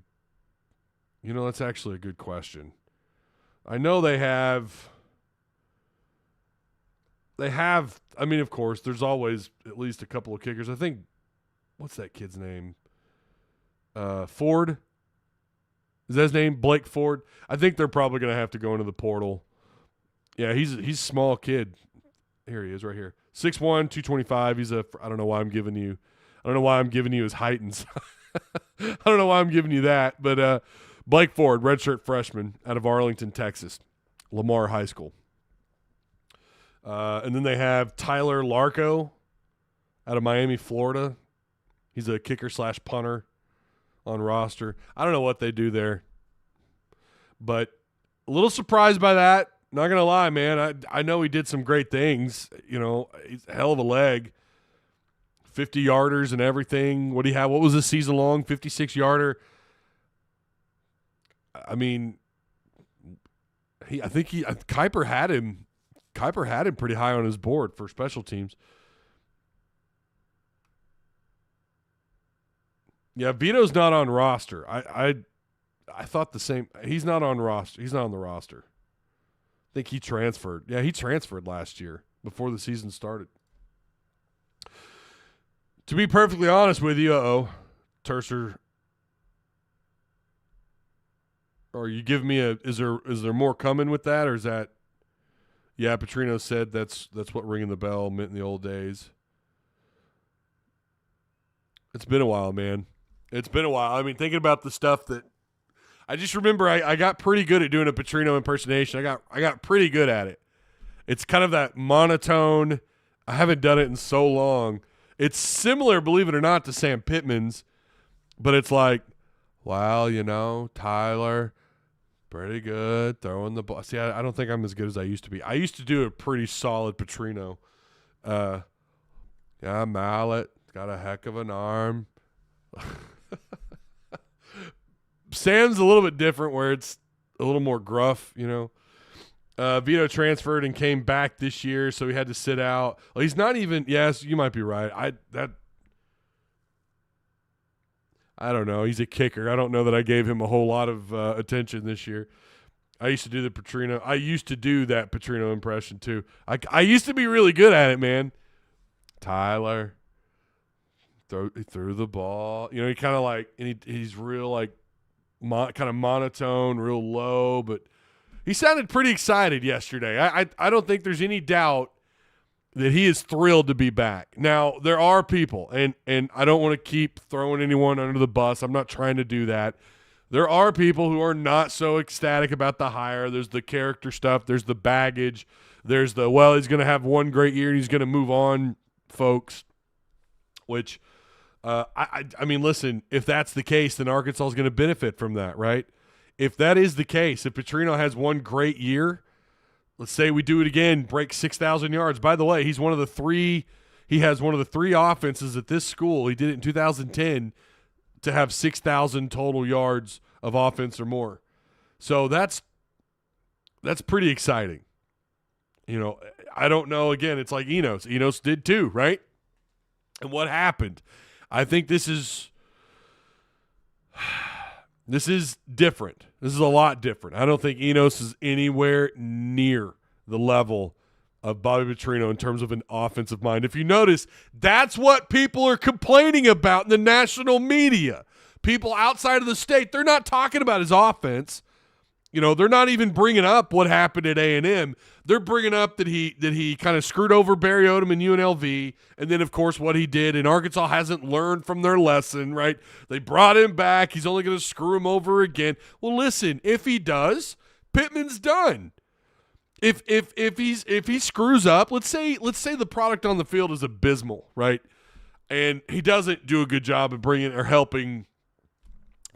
– that's actually a good question. I know they have – I mean, of course, there's always at least a couple of kickers. I think – what's that kid's name? Ford? Is that his name? Blake Ford? I think they're probably going to have to go into the portal. Yeah, he's a small kid. Here he is right here. 6'1", 225. I don't know why I'm giving you his height and I don't know why I'm giving you that, but Blake Ford, redshirt freshman out of Arlington, Texas, Lamar High School. And then they have Tyler Larco out of Miami, Florida. He's a kicker / punter on roster. I don't know what they do there, but a little surprised by that. Not going to lie, man. I know he did some great things. You know, he's a hell of a leg. 50-yarders and everything. What do you have? What was the season long? 56-yarder. I mean, Kuiper had him. Kuiper had him pretty high on his board for special teams. Yeah, Vito's not on roster. I thought the same. He's not on roster. He's not on the roster. I think he transferred. Yeah, he transferred last year before the season started. To be perfectly honest with you, Tercer, are you giving me is there more coming with that, or is that? Yeah, Petrino said that's what ringing the bell meant in the old days. It's been a while, man. It's been a while. I mean, thinking about the stuff that I just remember, I got pretty good at doing a Petrino impersonation. I got pretty good at it. It's kind of that monotone. I haven't done it in so long. It's similar, believe it or not, to Sam Pittman's, but it's like, well, you know, Tyler, pretty good throwing the ball. See, I don't think I'm as good as I used to be. I used to do a pretty solid Petrino. Yeah, Mallet got a heck of an arm. Sam's a little bit different, where it's a little more gruff, you know. Vito transferred and came back this year, so he had to sit out. Well, he's not even. Yes, you might be right. I don't know. He's a kicker. I don't know that I gave him a whole lot of attention this year. I used to do the Petrino. I used to do that Petrino impression too. I used to be really good at it, man. Tyler, he threw the ball. You know, he kind of like, and he's real like, kind of monotone, real low, but he sounded pretty excited yesterday. I don't think there's any doubt that he is thrilled to be back. Now, there are people, and I don't want to keep throwing anyone under the bus. I'm not trying to do that. There are people who are not so ecstatic about the hire. There's the character stuff. There's the baggage. There's the, well, he's going to have one great year and he's going to move on, folks, which I mean, listen, if that's the case, then Arkansas is going to benefit from that, right? If that is the case, if Petrino has one great year, let's say we do it again, break 6,000 yards. By the way, he has one of the three offenses at this school. He did it in 2010 to have 6,000 total yards of offense or more. So that's pretty exciting. You know, I don't know. Again, it's like Enos. Enos did too, right? And what happened? I think this is different. This is a lot different. I don't think Enos is anywhere near the level of Bobby Petrino in terms of an offensive mind. If you notice, that's what people are complaining about in the national media. People outside of the state, they're not talking about his offense. You know, they're not even bringing up what happened at A&M. They're bringing up that he kind of screwed over Barry Odom and UNLV, and then, of course, what he did. And Arkansas hasn't learned from their lesson, right? They brought him back. He's only going to screw him over again. Well, listen, if he does, Pittman's done. If he screws up, let's say the product on the field is abysmal, right? And he doesn't do a good job of bringing or helping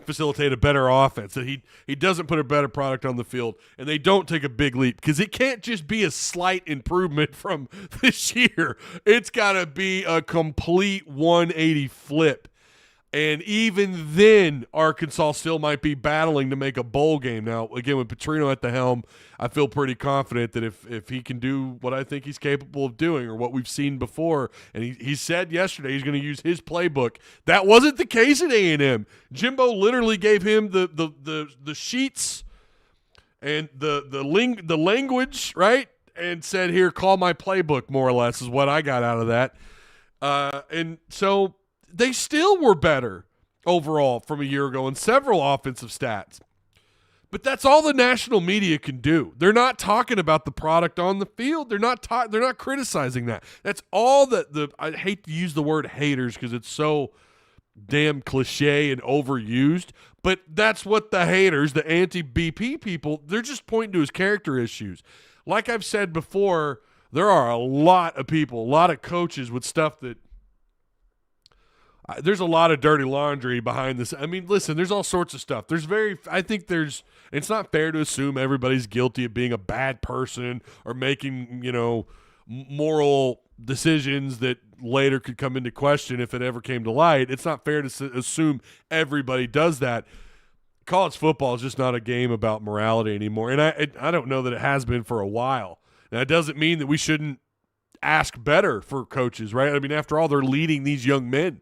facilitate a better offense, that he doesn't put a better product on the field, and they don't take a big leap, because it can't just be a slight improvement from this year. It's got to be a complete 180 flip. And even then, Arkansas still might be battling to make a bowl game. Now, again, with Petrino at the helm, I feel pretty confident that if he can do what I think he's capable of doing, or what we've seen before, and he said yesterday he's going to use his playbook. That wasn't the case at A&M. Jimbo literally gave him the sheets and the language, right, and said, here, call my playbook, more or less, is what I got out of that. And so they still were better overall from a year ago in several offensive stats. But that's all the national media can do. They're not talking about the product on the field. They're not criticizing that. That's all that I hate to use the word haters because it's so damn cliche and overused, but that's what the haters, the anti-BP people, they're just pointing to his character issues. Like I've said before, there are a lot of people, a lot of coaches with stuff that there's a lot of dirty laundry behind this. I mean, listen, there's all sorts of stuff. It's not fair to assume everybody's guilty of being a bad person or making, moral decisions that later could come into question if it ever came to light. It's not fair to assume everybody does that. College football is just not a game about morality anymore, and I don't know that it has been for a while. Now, it doesn't mean that we shouldn't ask better for coaches, right? I mean, after all, they're leading these young men.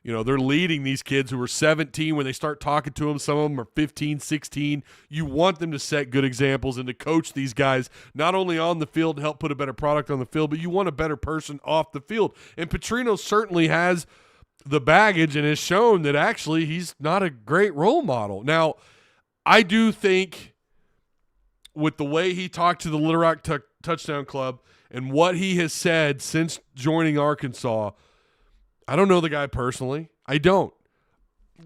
They're leading these kids who are 17 when they start talking to them. Some of them are 15, 16. You want them to set good examples and to coach these guys not only on the field to help put a better product on the field, but you want a better person off the field. And Petrino certainly has the baggage and has shown that actually he's not a great role model. Now, I do think with the way he talked to the Little Rock Touchdown Club and what he has said since joining Arkansas, I don't know the guy personally. I don't.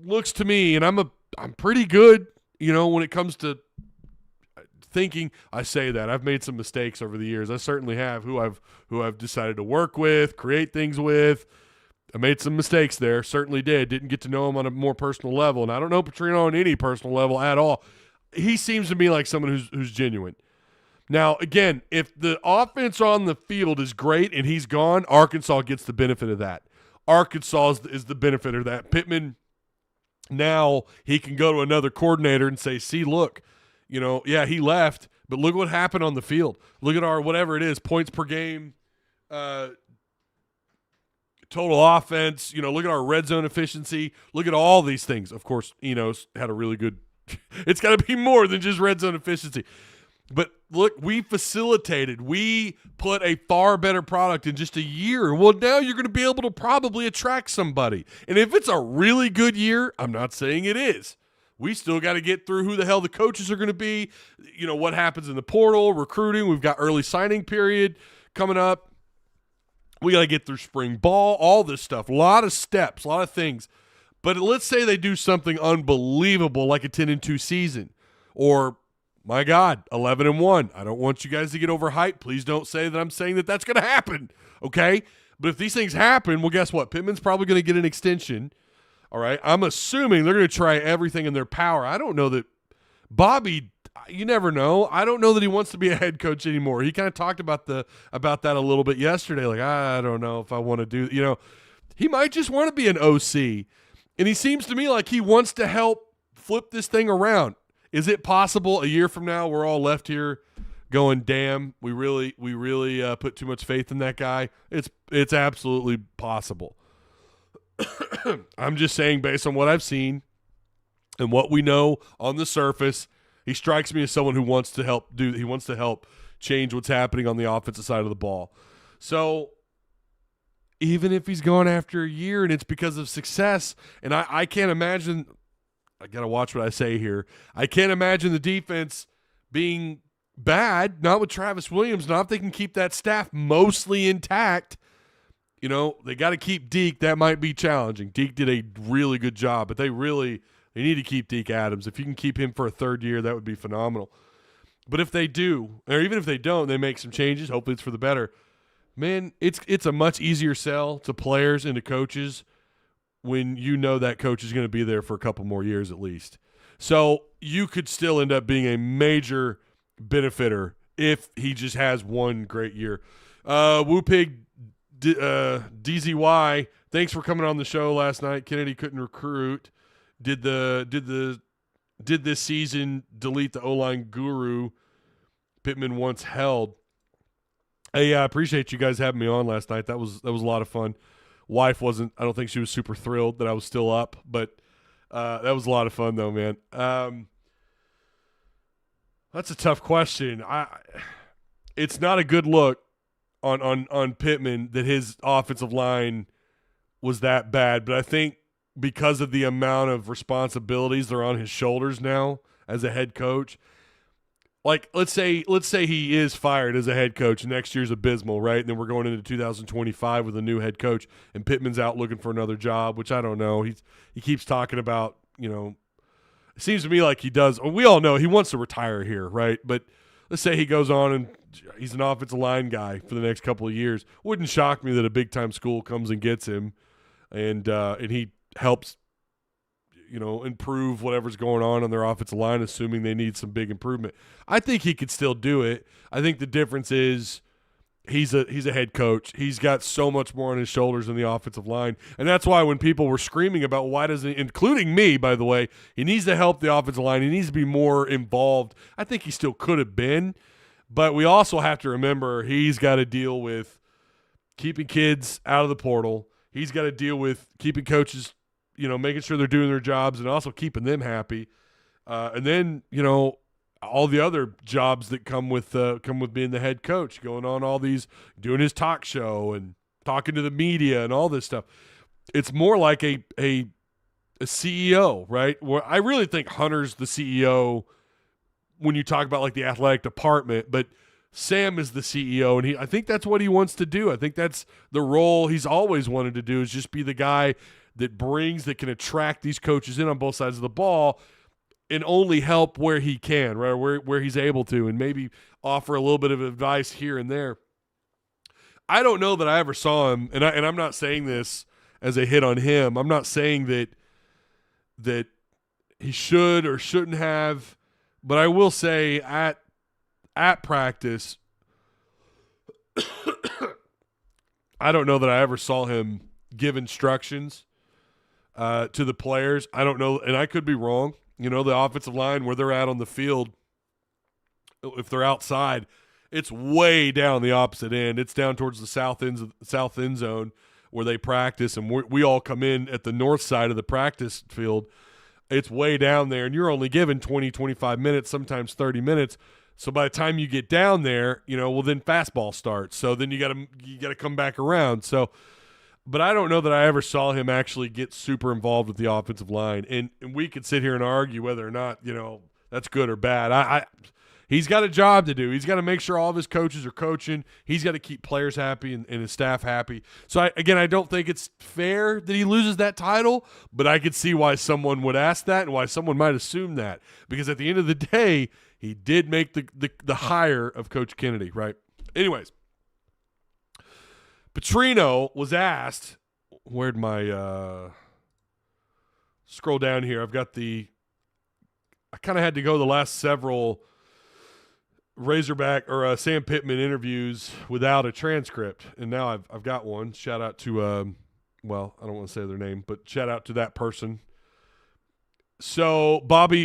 Looks to me, and I'm pretty good, when it comes to thinking. I say that I've made some mistakes over the years. I certainly have. Who I've decided to work with, create things with. I made some mistakes there. Certainly did. Didn't get to know him on a more personal level, and I don't know Petrino on any personal level at all. He seems to me like someone who's genuine. Now, again, if the offense on the field is great and he's gone, Arkansas gets the benefit of that. Arkansas is the benefit of that. Pittman, now he can go to another coordinator and say, see, look, he left, but look what happened on the field. Look at our whatever it is, points per game, total offense. Look at our red zone efficiency. Look at all these things. Of course, Eno's had a really good – it's got to be more than just red zone efficiency. But look, we facilitated. We put a far better product in just a year. Well, now you're going to be able to probably attract somebody. And if it's a really good year, I'm not saying it is. We still got to get through who the hell the coaches are going to be, what happens in the portal, recruiting. We've got early signing period coming up. We got to get through spring ball, all this stuff. A lot of steps, a lot of things. But let's say they do something unbelievable like a 10-2 season or – my God, 11-1. I don't want you guys to get overhyped. Please don't say that I'm saying that that's going to happen, okay? But if these things happen, well, guess what? Pittman's probably going to get an extension, all right? I'm assuming they're going to try everything in their power. I don't know that Bobby, you never know. I don't know that he wants to be a head coach anymore. He kind of talked about that a little bit yesterday, like, I don't know if I want to do, he might just want to be an OC. And he seems to me like he wants to help flip this thing around. Is it possible a year from now we're all left here going, damn, we really put too much faith in that guy? It's absolutely possible. I'm just saying based on what I've seen and what we know on the surface, he strikes me as someone who wants to help change what's happening on the offensive side of the ball. So even if he's gone after a year and it's because of success, and I can't imagine – I got to watch what I say here. I can't imagine the defense being bad, not with Travis Williams, not if they can keep that staff mostly intact. They got to keep Deke. That might be challenging. Deke did a really good job, but they need to keep Deke Adams. If you can keep him for a third year, that would be phenomenal. But if they do, or even if they don't, they make some changes. Hopefully it's for the better. Man, it's a much easier sell to players and to coaches when that coach is going to be there for a couple more years at least. So you could still end up being a major benefitter if he just has one great year. Woopig DZY, thanks for coming on the show last night. Kennedy couldn't recruit. Did this season delete the O-line guru Pittman once held? Hey, I appreciate you guys having me on last night. That was a lot of fun. Wife wasn't, I don't think she was super thrilled that I was still up, but that was a lot of fun though, man. That's a tough question. It's not a good look on Pittman that his offensive line was that bad, but I think because of the amount of responsibilities that are on his shoulders now as a head coach, like let's say he is fired as a head coach and next year's abysmal, right? And then we're going into 2025 with a new head coach and Pittman's out looking for another job, which I don't know. He keeps talking about, it seems to me like he does. We all know he wants to retire here, right? But let's say he goes on and he's an offensive line guy for the next couple of years. Wouldn't shock me that a big-time school comes and gets him. and he helps, improve whatever's going on their offensive line, assuming they need some big improvement. I think he could still do it. I think the difference is he's a head coach. He's got so much more on his shoulders than the offensive line, and that's why when people were screaming about why doesn't he, including me, by the way, he needs to help the offensive line. He needs to be more involved. I think he still could have been, but we also have to remember he's got to deal with keeping kids out of the portal. He's got to deal with keeping coaches, making sure they're doing their jobs and also keeping them happy. And then, all the other jobs that come with being the head coach, going on all these, doing his talk show and talking to the media and all this stuff. It's more like a CEO, right? Where I really think Hunter's the CEO when you talk about like the athletic department, but Sam is the CEO, and I think that's what he wants to do. I think that's the role he's always wanted to do, is just be the guy that can attract these coaches in on both sides of the ball and only help where he can, right? Where he's able to, and maybe offer a little bit of advice here and there. I don't know that I ever saw him, and I'm not saying this as a hit on him. I'm not saying that he should or shouldn't have, but I will say at practice, I don't know that I ever saw him give instructions to the players. I don't know, and I could be wrong. The offensive line, where they're at on the field, if they're outside, it's way down the opposite end. It's down towards the south end zone where they practice, and we all come in at the north side of the practice field. It's way down there, and you're only given 20, 25 minutes, sometimes 30 minutes. So by the time you get down there, then fastball starts. So then you got to come back around. So, but I don't know that I ever saw him actually get super involved with the offensive line. And we could sit here and argue whether or not, that's good or bad. He's got a job to do. He's got to make sure all of his coaches are coaching. He's got to keep players happy and his staff happy. So, I don't think it's fair that he loses that title, but I could see why someone would ask that and why someone might assume that. Because at the end of the day, he did make the hire of Coach Kennedy, right? Anyways, Petrino was asked, where'd my scroll down here? I kind of had to go the last several Razorback or Sam Pittman interviews without a transcript, and now I've got one. Shout out to I don't want to say their name, but shout out to that person. So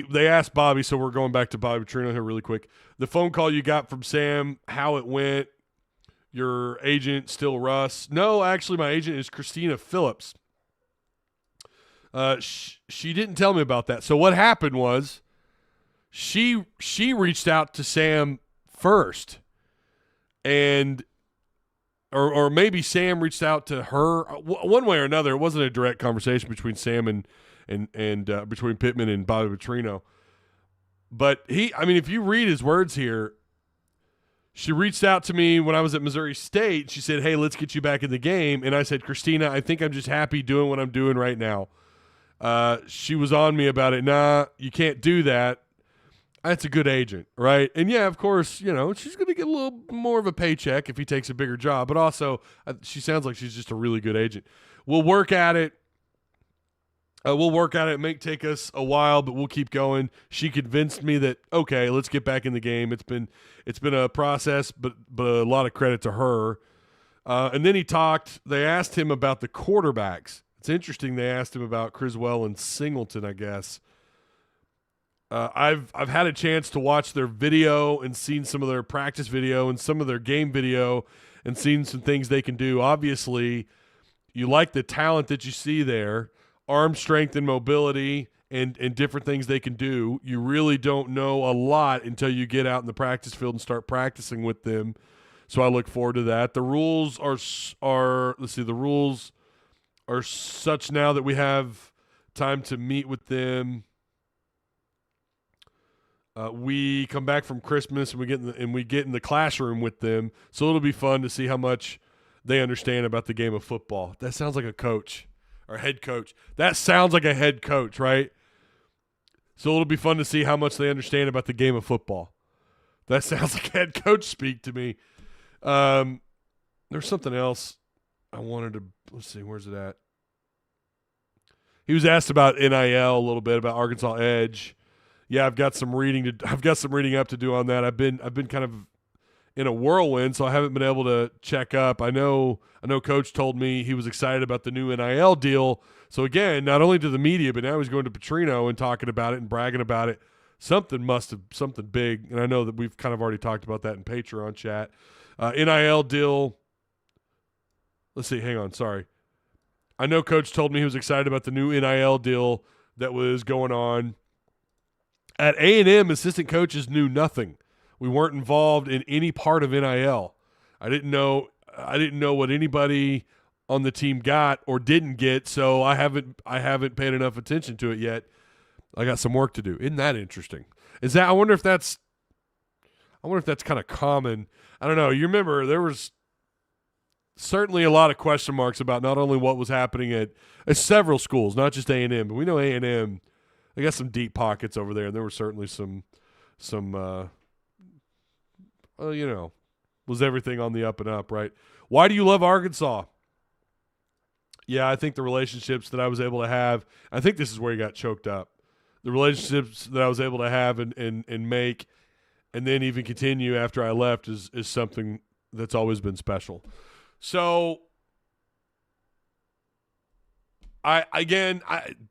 they asked Bobby, so we're going back to Bobby Petrino here really quick. The phone call you got from Sam, how it went, your agent still Russ? No, actually my agent is Christina Phillips. She didn't tell me about that. So what happened was she reached out to Sam first, and or maybe Sam reached out to her one way or another. It wasn't a direct conversation between Sam and between Pittman and Bobby Petrino. But if you read his words here, she reached out to me when I was at Missouri State. She said, "Hey, let's get you back in the game." And I said, "Christina, I think I'm just happy doing what I'm doing right now." She was on me about it. Nah, you can't do that. That's a good agent, right? And yeah, of course, she's going to get a little more of a paycheck if he takes a bigger job. But also, she sounds like she's just a really good agent. We'll work at it. It may take us a while, but we'll keep going. She convinced me that, okay, let's get back in the game. It's been a process, but a lot of credit to her. And then they asked him about the quarterbacks. It's interesting. They asked him about Criswell and Singleton, I guess. I've had a chance to watch their video and seen some of their practice video and some of their game video and seen some things they can do. Obviously, you like the talent that you see there, arm strength and mobility and different things they can do. You really don't know a lot until you get out in the practice field and start practicing with them. So I look forward to that. The rules are the rules are such now that we have time to meet with them. We come back from Christmas and we get in the classroom with them, so it'll be fun to see how much they understand about the game of football. That sounds like a coach or head coach. That sounds like a head coach, right? So it'll be fun to see how much they understand about the game of football. That sounds like head coach speak to me. There's something else I wanted to. Let's see, where's it at? He was asked about NIL a little bit, about Arkansas Edge. Yeah, I've got some reading up to do on that. I've been kind of in a whirlwind, so I haven't been able to check up. I know Coach told me he was excited about the new NIL deal. So again, not only to the media, but now he's going to Petrino and talking about it and bragging about it. Something big, and I know that we've kind of already talked about that in Patreon chat. NIL deal. Let's see. Hang on. Sorry. I know Coach told me he was excited about the new NIL deal that was going on. At A&M, assistant coaches knew nothing. We weren't involved in any part of NIL. I didn't know what anybody on the team got or didn't get, so I haven't paid enough attention to it yet. I got some work to do. Isn't that interesting? I wonder if that's kind of common. I don't know. You remember there was certainly a lot of question marks about not only what was happening at several schools, not just A&M, but we know A&M, they got some deep pockets over there, and there were certainly some was everything on the up and up, right? Why do you love Arkansas? Yeah, I think the relationships that I was able to have, I think this is where he got choked up. The relationships that I was able to have and make and then even continue after I left is something that's always been special. So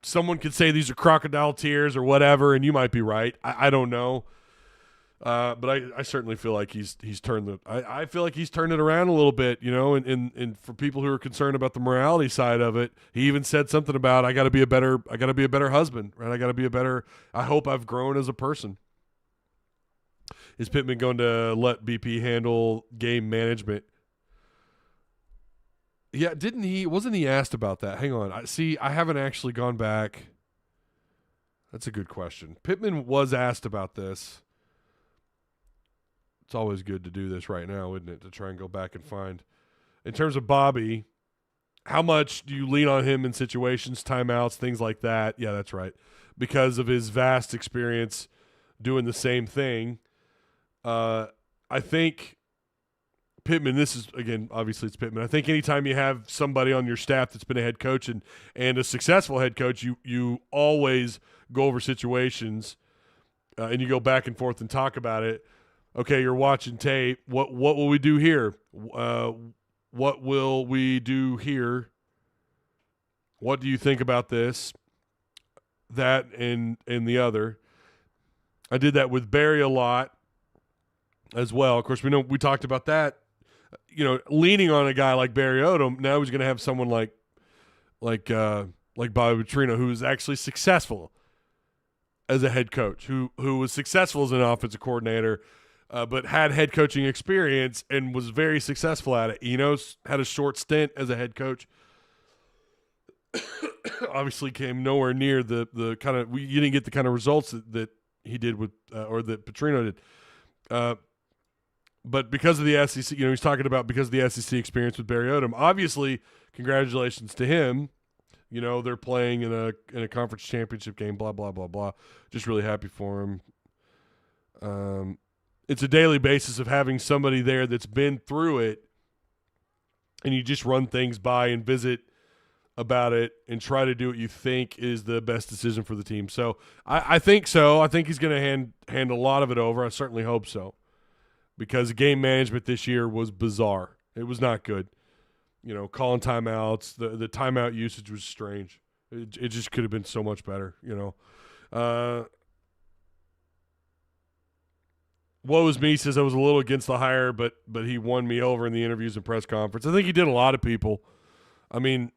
someone could say these are crocodile tears or whatever, and you might be right. I don't know. But I certainly feel like he's turned I feel like he's turned it around a little bit, and for people who are concerned about the morality side of it, he even said something about I got to be a better husband, right? I hope I've grown as a person. Is Pittman going to let BP handle game management? Yeah, wasn't he asked about that? Hang on. I haven't actually gone back. That's a good question. Pittman was asked about this. It's always good to do this right now, isn't it, to try and go back and find. In terms of Bobby, how much do you lean on him in situations, timeouts, things like that? Yeah, that's right. Because of his vast experience doing the same thing. I think Pittman, this is, again, obviously it's Pittman. I think anytime you have somebody on your staff that's been a head coach and a successful head coach, you always go over situations and you go back and forth and talk about it. Okay, you're watching tape. What will we do here? What will we do here? What do you think about this, that, and the other? I did that with Barry a lot as well. Of course, we talked about that. Leaning on a guy like Barry Odom, now he's going to have someone like Bobby Petrino, who is actually successful as a head coach, who was successful as an offensive coordinator, but had head coaching experience and was very successful at it. Had a short stint as a head coach. Obviously came nowhere near the kind of – you didn't get the kind of results that he did with or that Petrino did. But because of the SEC, he's talking about because of the SEC experience with Barry Odom. Obviously, congratulations to him. They're playing in a conference championship game, blah, blah, blah, blah. Just really happy for him. It's a daily basis of having somebody there that's been through it, and you just run things by and visit about it and try to do what you think is the best decision for the team. So I think so. I think he's going to hand a lot of it over. I certainly hope so, because game management this year was bizarre. It was not good. Calling timeouts, the timeout usage was strange. It just could have been so much better, Woe is me says I was a little against the hire, but he won me over in the interviews and press conference. I think he did a lot of people. I mean,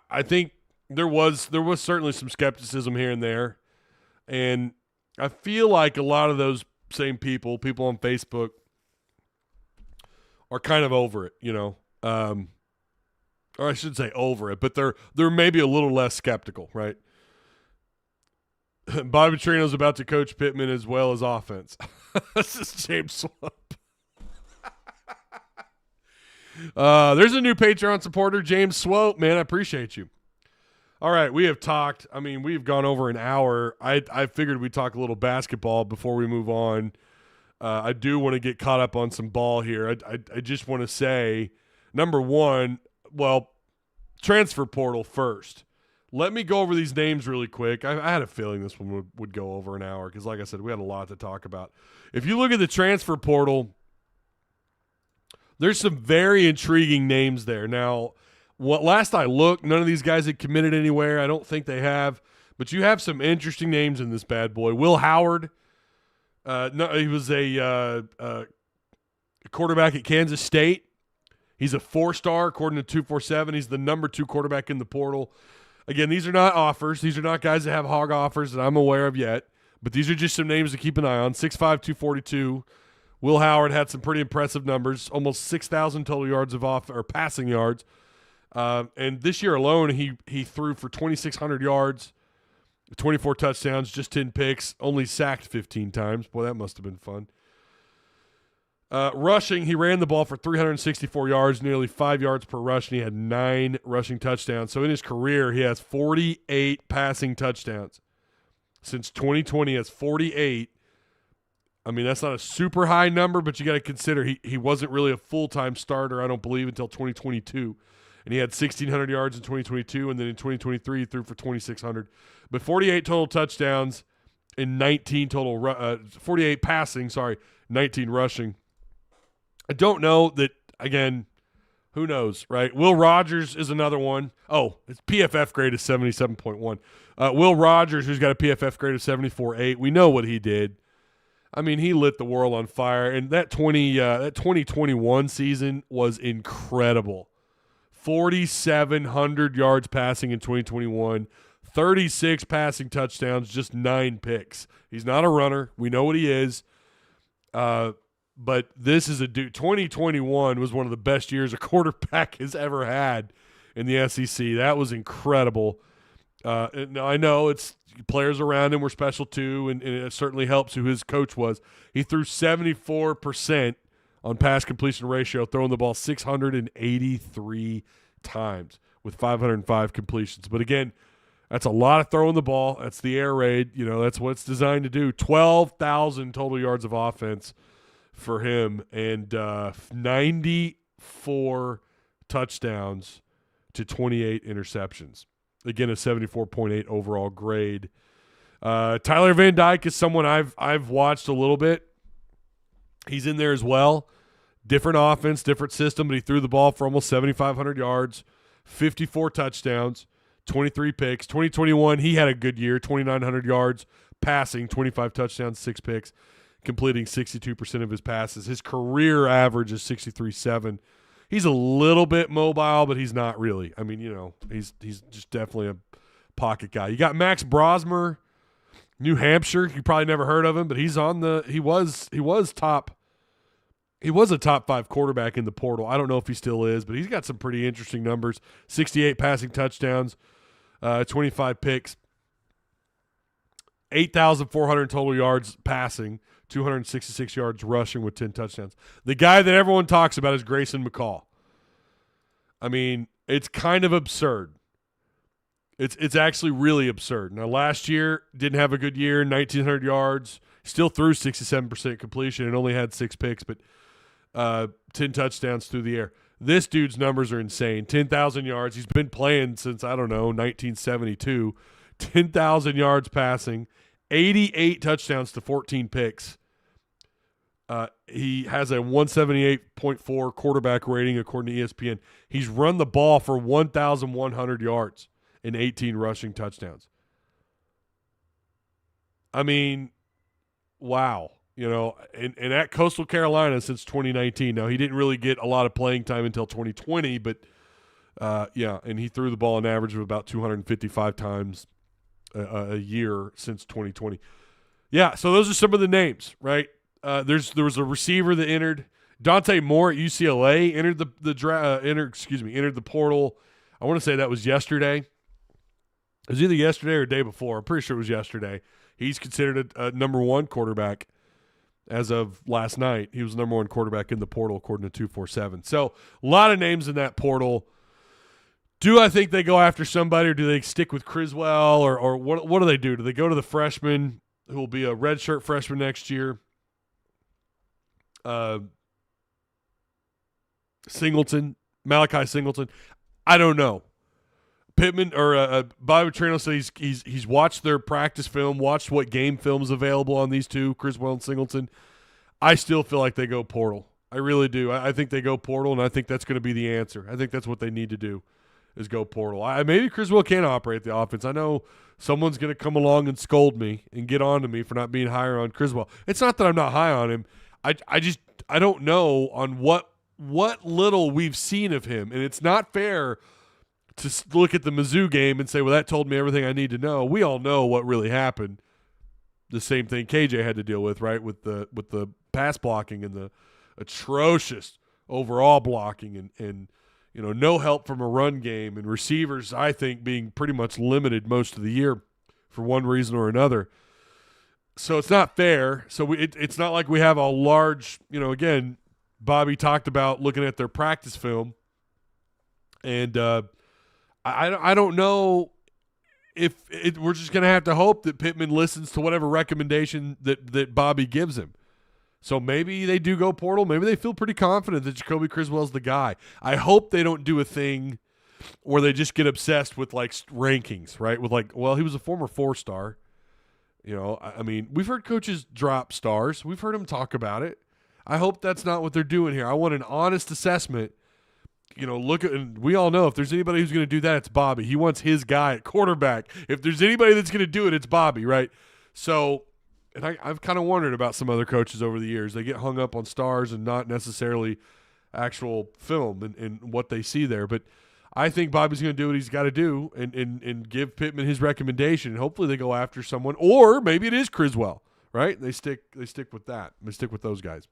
I think there was certainly some skepticism here and there, and I feel like a lot of those same people on Facebook, are kind of over it, or I should say over it, but they're maybe a little less skeptical, right? Bobby Petrino's about to coach Pittman as well as offense. This is James Swamp. There's a new Patreon supporter, James Swope. Man, I appreciate you. All right, we have talked. I mean, we've gone over an hour. I figured we'd talk a little basketball before we move on. I do want to get caught up on some ball here. I just want to say, number one, transfer portal first. let me go over these names really quick. I had a feeling this one would go over an hour because, like I said, we had a lot to talk about. If you look at the transfer portal, there's some very intriguing names there. Now, last I looked, none of these guys had committed anywhere. I don't think they have. But you have some interesting names in this bad boy. Will Howard, no, he was a quarterback at Kansas State. He's a 4-star, according to 247. He's the number 2 quarterback in the portal. Again, these are not offers. These are not guys that have hog offers that I'm aware of yet. But these are just some names to keep an eye on. 6'5", 242. Will Howard had some pretty impressive numbers, almost 6,000 total yards of passing yards. And this year alone, he threw for 2,600 yards, 24 touchdowns, just 10 picks, only sacked 15 times. Boy, that must have been fun. Rushing, he ran the ball for 364 yards, nearly 5 yards per rush, and he had 9 rushing touchdowns. So in his career, he has 48 passing touchdowns. Since 2020, he has 48. I mean, that's not a super high number, but you got to consider he wasn't really a full-time starter, I don't believe, until 2022. And he had 1,600 yards in 2022, and then in 2023 he threw for 2,600. But 48 total touchdowns and 19 total 48 passing, 19 rushing. I don't know that, again, who knows, right? Will Rogers is another one. Oh, his PFF grade is 77.1. Will Rogers, who's got a PFF grade of 74.8, we know what he did. I mean, he lit the world on fire, and that 2021 season was incredible. 4,700 yards passing in 2021, 36 passing touchdowns, just 9 picks. He's not a runner. We know what he is. But this is a dude. 2021 was one of the best years a quarterback has ever had in the SEC. That was incredible. Now I know it's players around him were special too, and it certainly helps who his coach was. He threw 74% on pass completion ratio, throwing the ball 683 times with 505 completions. But again, that's a lot of throwing the ball. That's the air raid. You know, that's what it's designed to do. 12,000 total yards of offense for him, and 94 touchdowns to 28 interceptions. Again, a 74.8 overall grade. Tyler Van Dyke is someone I've watched a little bit. He's in there as well. Different offense, different system, but he threw the ball for almost 7,500 yards, 54 touchdowns, 23 picks. 2021, he had a good year, 2,900 yards passing, 25 touchdowns, 6 picks, completing 62% of his passes. His career average is 63.7. He's a little bit mobile, but he's not really. I mean, you know, he's just definitely a pocket guy. You got Max Brosmer, New Hampshire. You probably never heard of him, but he's on the he was a top 5 quarterback in the portal. I don't know if he still is, but he's got some pretty interesting numbers. 68 passing touchdowns, 25 picks, 8,400 total yards passing, 266 yards rushing with 10 touchdowns. The guy that everyone talks about is Grayson McCall. I mean, it's kind of absurd. It's actually really absurd. Now, last year, didn't have a good year, 1,900 yards, still threw 67% completion and only had 6 picks, but 10 touchdowns through the air. This dude's numbers are insane. 10,000 yards. He's been playing since, 1972. 10,000 yards passing, 88 touchdowns to 14 picks. He has a 178.4 quarterback rating according to ESPN. He's run the ball for 1,100 yards and 18 rushing touchdowns. I mean, wow. You know, and at Coastal Carolina since 2019. Now, he didn't really get a lot of playing time until 2020, but, and he threw the ball an average of about 255 times a year since 2020. Yeah, so those are some of the names, right? There was a receiver that entered. Dante Moore at UCLA entered entered the portal. I want to say that was yesterday. It was either yesterday or the day before. I'm pretty sure it was yesterday. He's considered a number 1 quarterback as of last night. He was the number 1 quarterback in the portal according to 247. So a lot of names in that portal. Do I think they go after somebody, or do they stick with Criswell, or what do they do? Do they go to the freshman who will be a redshirt freshman next year? Malachi Singleton. I don't know. Pittman or Bobby Petrino said he's watched their practice film, watched what game film's available on these two, Criswell and Singleton. I still feel like they go portal. I really do. I think they go portal, and I think that's going to be the answer. I think that's what they need to do is go portal. Maybe Criswell can operate the offense. I know someone's going to come along and scold me and get on to me for not being higher on Criswell. It's not that I'm not high on him. I don't know on what little we've seen of him, and it's not fair to look at the Mizzou game and say, well, that told me everything I need to know. We all know what really happened. The same thing KJ had to deal with, right, with the pass blocking and the atrocious overall blocking and no help from a run game and receivers, I think, being pretty much limited most of the year for one reason or another. So it's not fair. So it's not like we have a large, again, Bobby talked about looking at their practice film, and I don't know if we're just going to have to hope that Pittman listens to whatever recommendation that Bobby gives him. So maybe they do go portal. Maybe they feel pretty confident that Jacoby Criswell's the guy. I hope they don't do a thing where they just get obsessed with like rankings, right? With like, well, he was a former 4-star. I mean, we've heard coaches drop stars. We've heard them talk about it. I hope that's not what they're doing here. I want an honest assessment. And we all know if there's anybody who's going to do that, it's Bobby. He wants his guy at quarterback. If there's anybody that's going to do it, it's Bobby, right? So, and I've kind of wondered about some other coaches over the years. They get hung up on stars and not necessarily actual film and what they see there. But I think Bobby's going to do what he's got to do and give Pittman his recommendation. And hopefully they go after someone, or maybe it is Criswell, right? They stick with that. They stick with those guys.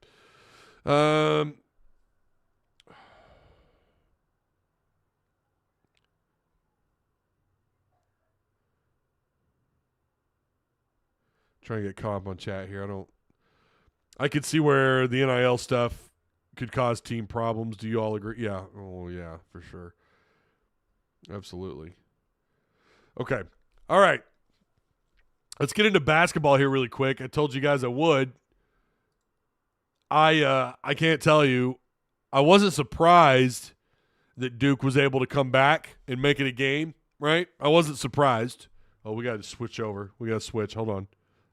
Trying to get caught up on chat here. I could see where the NIL stuff could cause team problems. Do you all agree? Yeah. Oh, yeah, for sure. Absolutely. Okay. All right. Let's get into basketball here really quick. I told you guys I would. I can't tell you. I wasn't surprised that Duke was able to come back and make it a game, right? I wasn't surprised. Oh, we got to switch over. We got to switch. Hold on.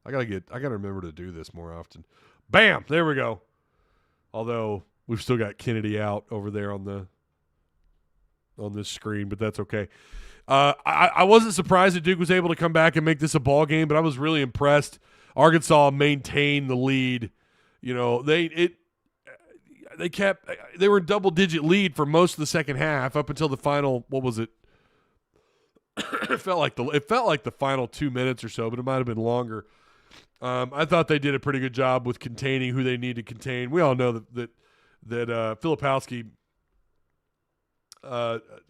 I gotta remember to do this more often. Bam! There we go. Although we've still got Kennedy out over there on this screen, but that's okay. I wasn't surprised that Duke was able to come back and make this a ball game, but I was really impressed. Arkansas maintained the lead. They were in double-digit lead for most of the second half up until the final. What was it? It felt like the final 2 minutes or so, but it might have been longer. I thought they did a pretty good job with containing who they need to contain. We all know that Filipowski,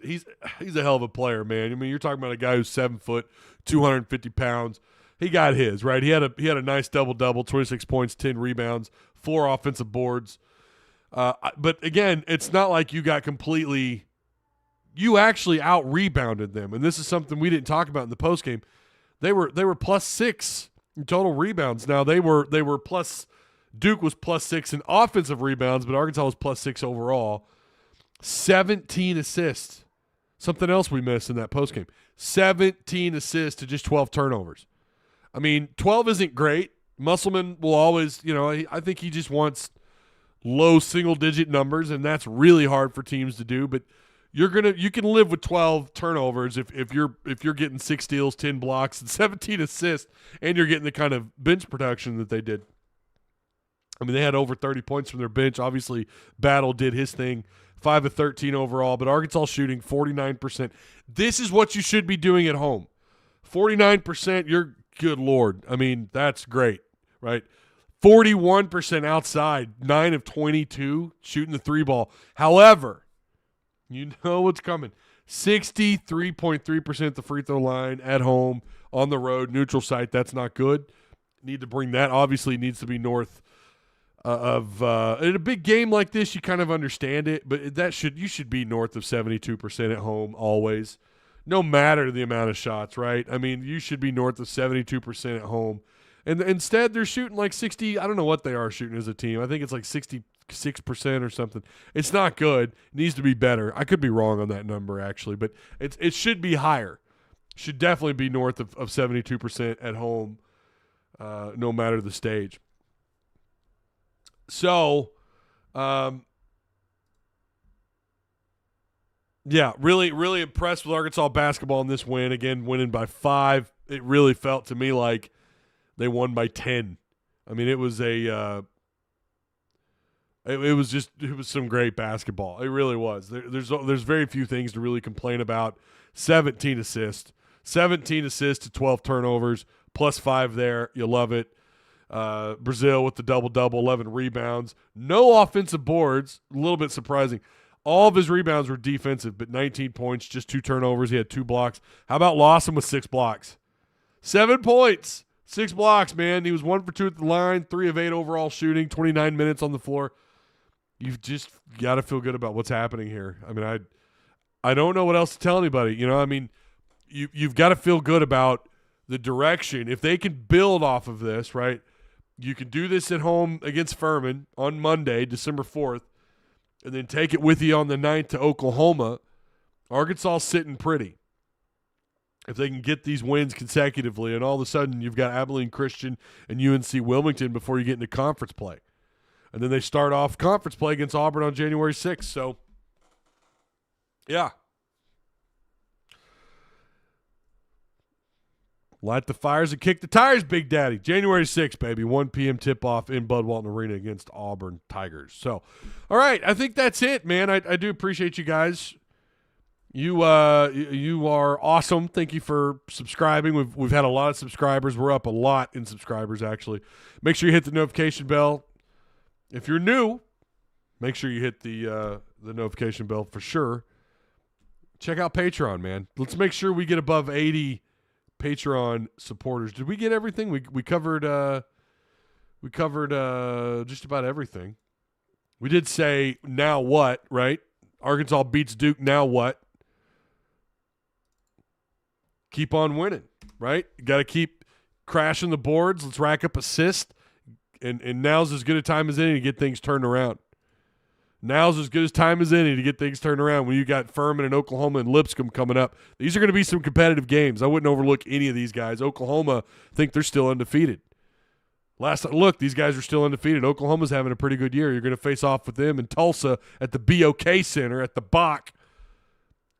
he's a hell of a player, man. I mean, you're talking about a guy who's 7 foot, 250 pounds. He got his, right? He had a nice double-double, 26 points, 10 rebounds, 4 offensive boards. But again, it's not like you got completely – you actually out-rebounded them, and this is something we didn't talk about in the postgame. They were +6 in total rebounds. Now they were plus – Duke was +6 in offensive rebounds, but Arkansas was +6 overall. 17 assists. Something else we missed in that postgame. 17 assists to just 12 turnovers. I mean, 12 isn't great. Musselman will always, I think he just wants low single-digit numbers, and that's really hard for teams to do. But you can live with 12 turnovers if you're getting 6 steals, 10 blocks, and 17 assists, and you're getting the kind of bench production that they did. I mean, they had over 30 points from their bench. Obviously, Battle did his thing, 5 of 13 overall, but Arkansas shooting 49%. This is what you should be doing at home. 49%, you're good Lord. I mean, that's great, right? 41% outside, 9 of 22 shooting the 3 ball. However, you know what's coming. 63.3% at the free throw line at home, on the road, neutral site. That's not good. Need to bring that. Obviously, needs to be north in a big game like this, you kind of understand it, but you should be north of 72% at home always, no matter the amount of shots, right? I mean, you should be north of 72% at home. And instead, they're shooting like 60. I don't know what they are shooting as a team. I think it's like 63% 6% or something. It's not good. It needs to be better. I could be wrong on that number, actually, but it should be higher. Should definitely be north of 72% at home, no matter the stage. So, yeah, really, really impressed with Arkansas basketball in this win. Again, winning by 5. It really felt to me like they won by 10. I mean, it was it was some great basketball. It really was. There's very few things to really complain about. 17 assists to 12 turnovers, plus 5 there. You love it. Brazil with the double-double, 11 rebounds. No offensive boards. A little bit surprising. All of his rebounds were defensive, but 19 points, just 2 turnovers. He had 2 blocks. How about Lawson with 6 blocks? 7 points, 6 blocks, man. He was 1 for 2 at the line, 3 of 8 overall shooting, 29 minutes on the floor. You've just got to feel good about what's happening here. I mean, I don't know what else to tell anybody. You know, I mean, you've got to feel good about the direction. If they can build off of this, right, you can do this at home against Furman on Monday, December 4th, and then take it with you on the 9th to Oklahoma. Arkansas sitting pretty. If they can get these wins consecutively, and all of a sudden you've got Abilene Christian and UNC Wilmington before you get into conference play. And then they start off conference play against Auburn on January 6th. So, yeah. Light the fires and kick the tires, Big Daddy. January 6th, baby. 1 p.m. tip-off in Bud Walton Arena against Auburn Tigers. So, all right. I think that's it, man. I do appreciate you guys. You are awesome. Thank you for subscribing. We've had a lot of subscribers. We're up a lot in subscribers, actually. Make sure you hit the notification bell. If you're new, make sure you hit the notification bell for sure. Check out Patreon, man. Let's make sure we get above 80 Patreon supporters. Did we get everything? We covered just about everything. We did say now what, right? Arkansas beats Duke, now what? Keep on winning, right? You got to keep crashing the boards. Let's rack up assists. And now's as good a time as any to get things turned around. Now's as good as time as any to get things turned around when you got Furman and Oklahoma and Lipscomb coming up. These are going to be some competitive games. I wouldn't overlook any of these guys. Oklahoma, think they're still undefeated. Last time, look, these guys are still undefeated. Oklahoma's having a pretty good year. You're going to face off with them in Tulsa at the BOK Center at the Bach.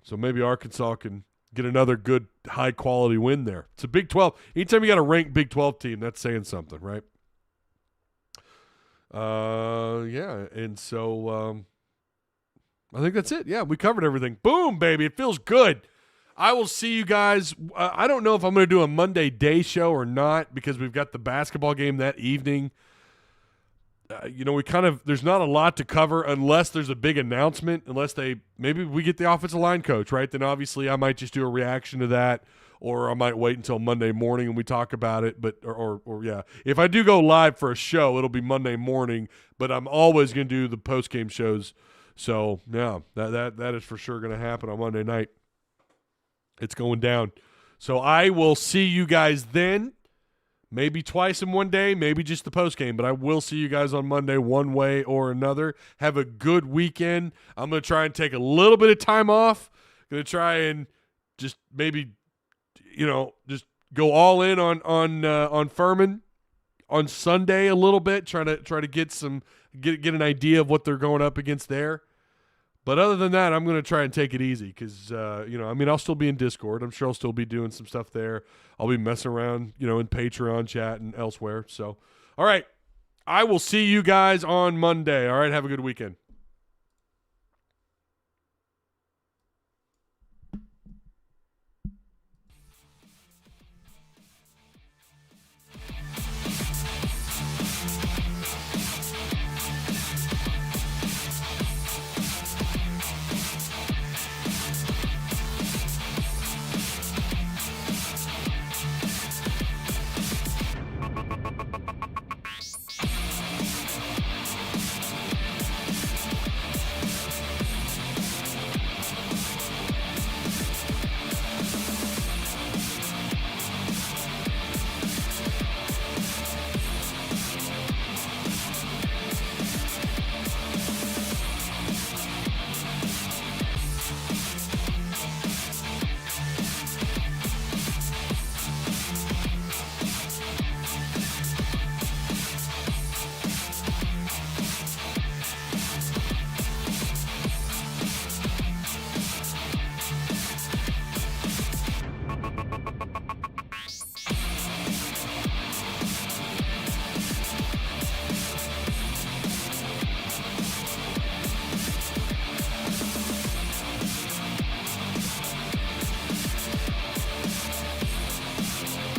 So maybe Arkansas can get another good, high-quality win there. It's a Big 12. Anytime you got a ranked Big 12 team, that's saying something, right? Yeah, and so I think that's it. Yeah, we covered everything. Boom, baby. It feels good. I will see you guys. I don't know if I'm going to do a Monday day show or not because we've got the basketball game that evening. There's not a lot to cover unless there's a big announcement, maybe we get the offensive line coach, right? Then obviously I might just do a reaction to that. Or I might wait until Monday morning and we talk about it. But yeah, if I do go live for a show, it'll be Monday morning. But I'm always going to do the post game shows. So yeah, that is for sure going to happen on Monday night. It's going down. So I will see you guys then. Maybe twice in one day, maybe just the post game. But I will see you guys on Monday one way or another. Have a good weekend. I'm going to try and take a little bit of time off. Going to try and just maybe, just go all in on Furman on Sunday a little bit, try to get an idea of what they're going up against there. But other than that, I'm going to try and take it easy because I'll still be in Discord. I'm sure I'll still be doing some stuff there. I'll be messing around, in Patreon chat and elsewhere. So, all right, I will see you guys on Monday. All right, have a good weekend.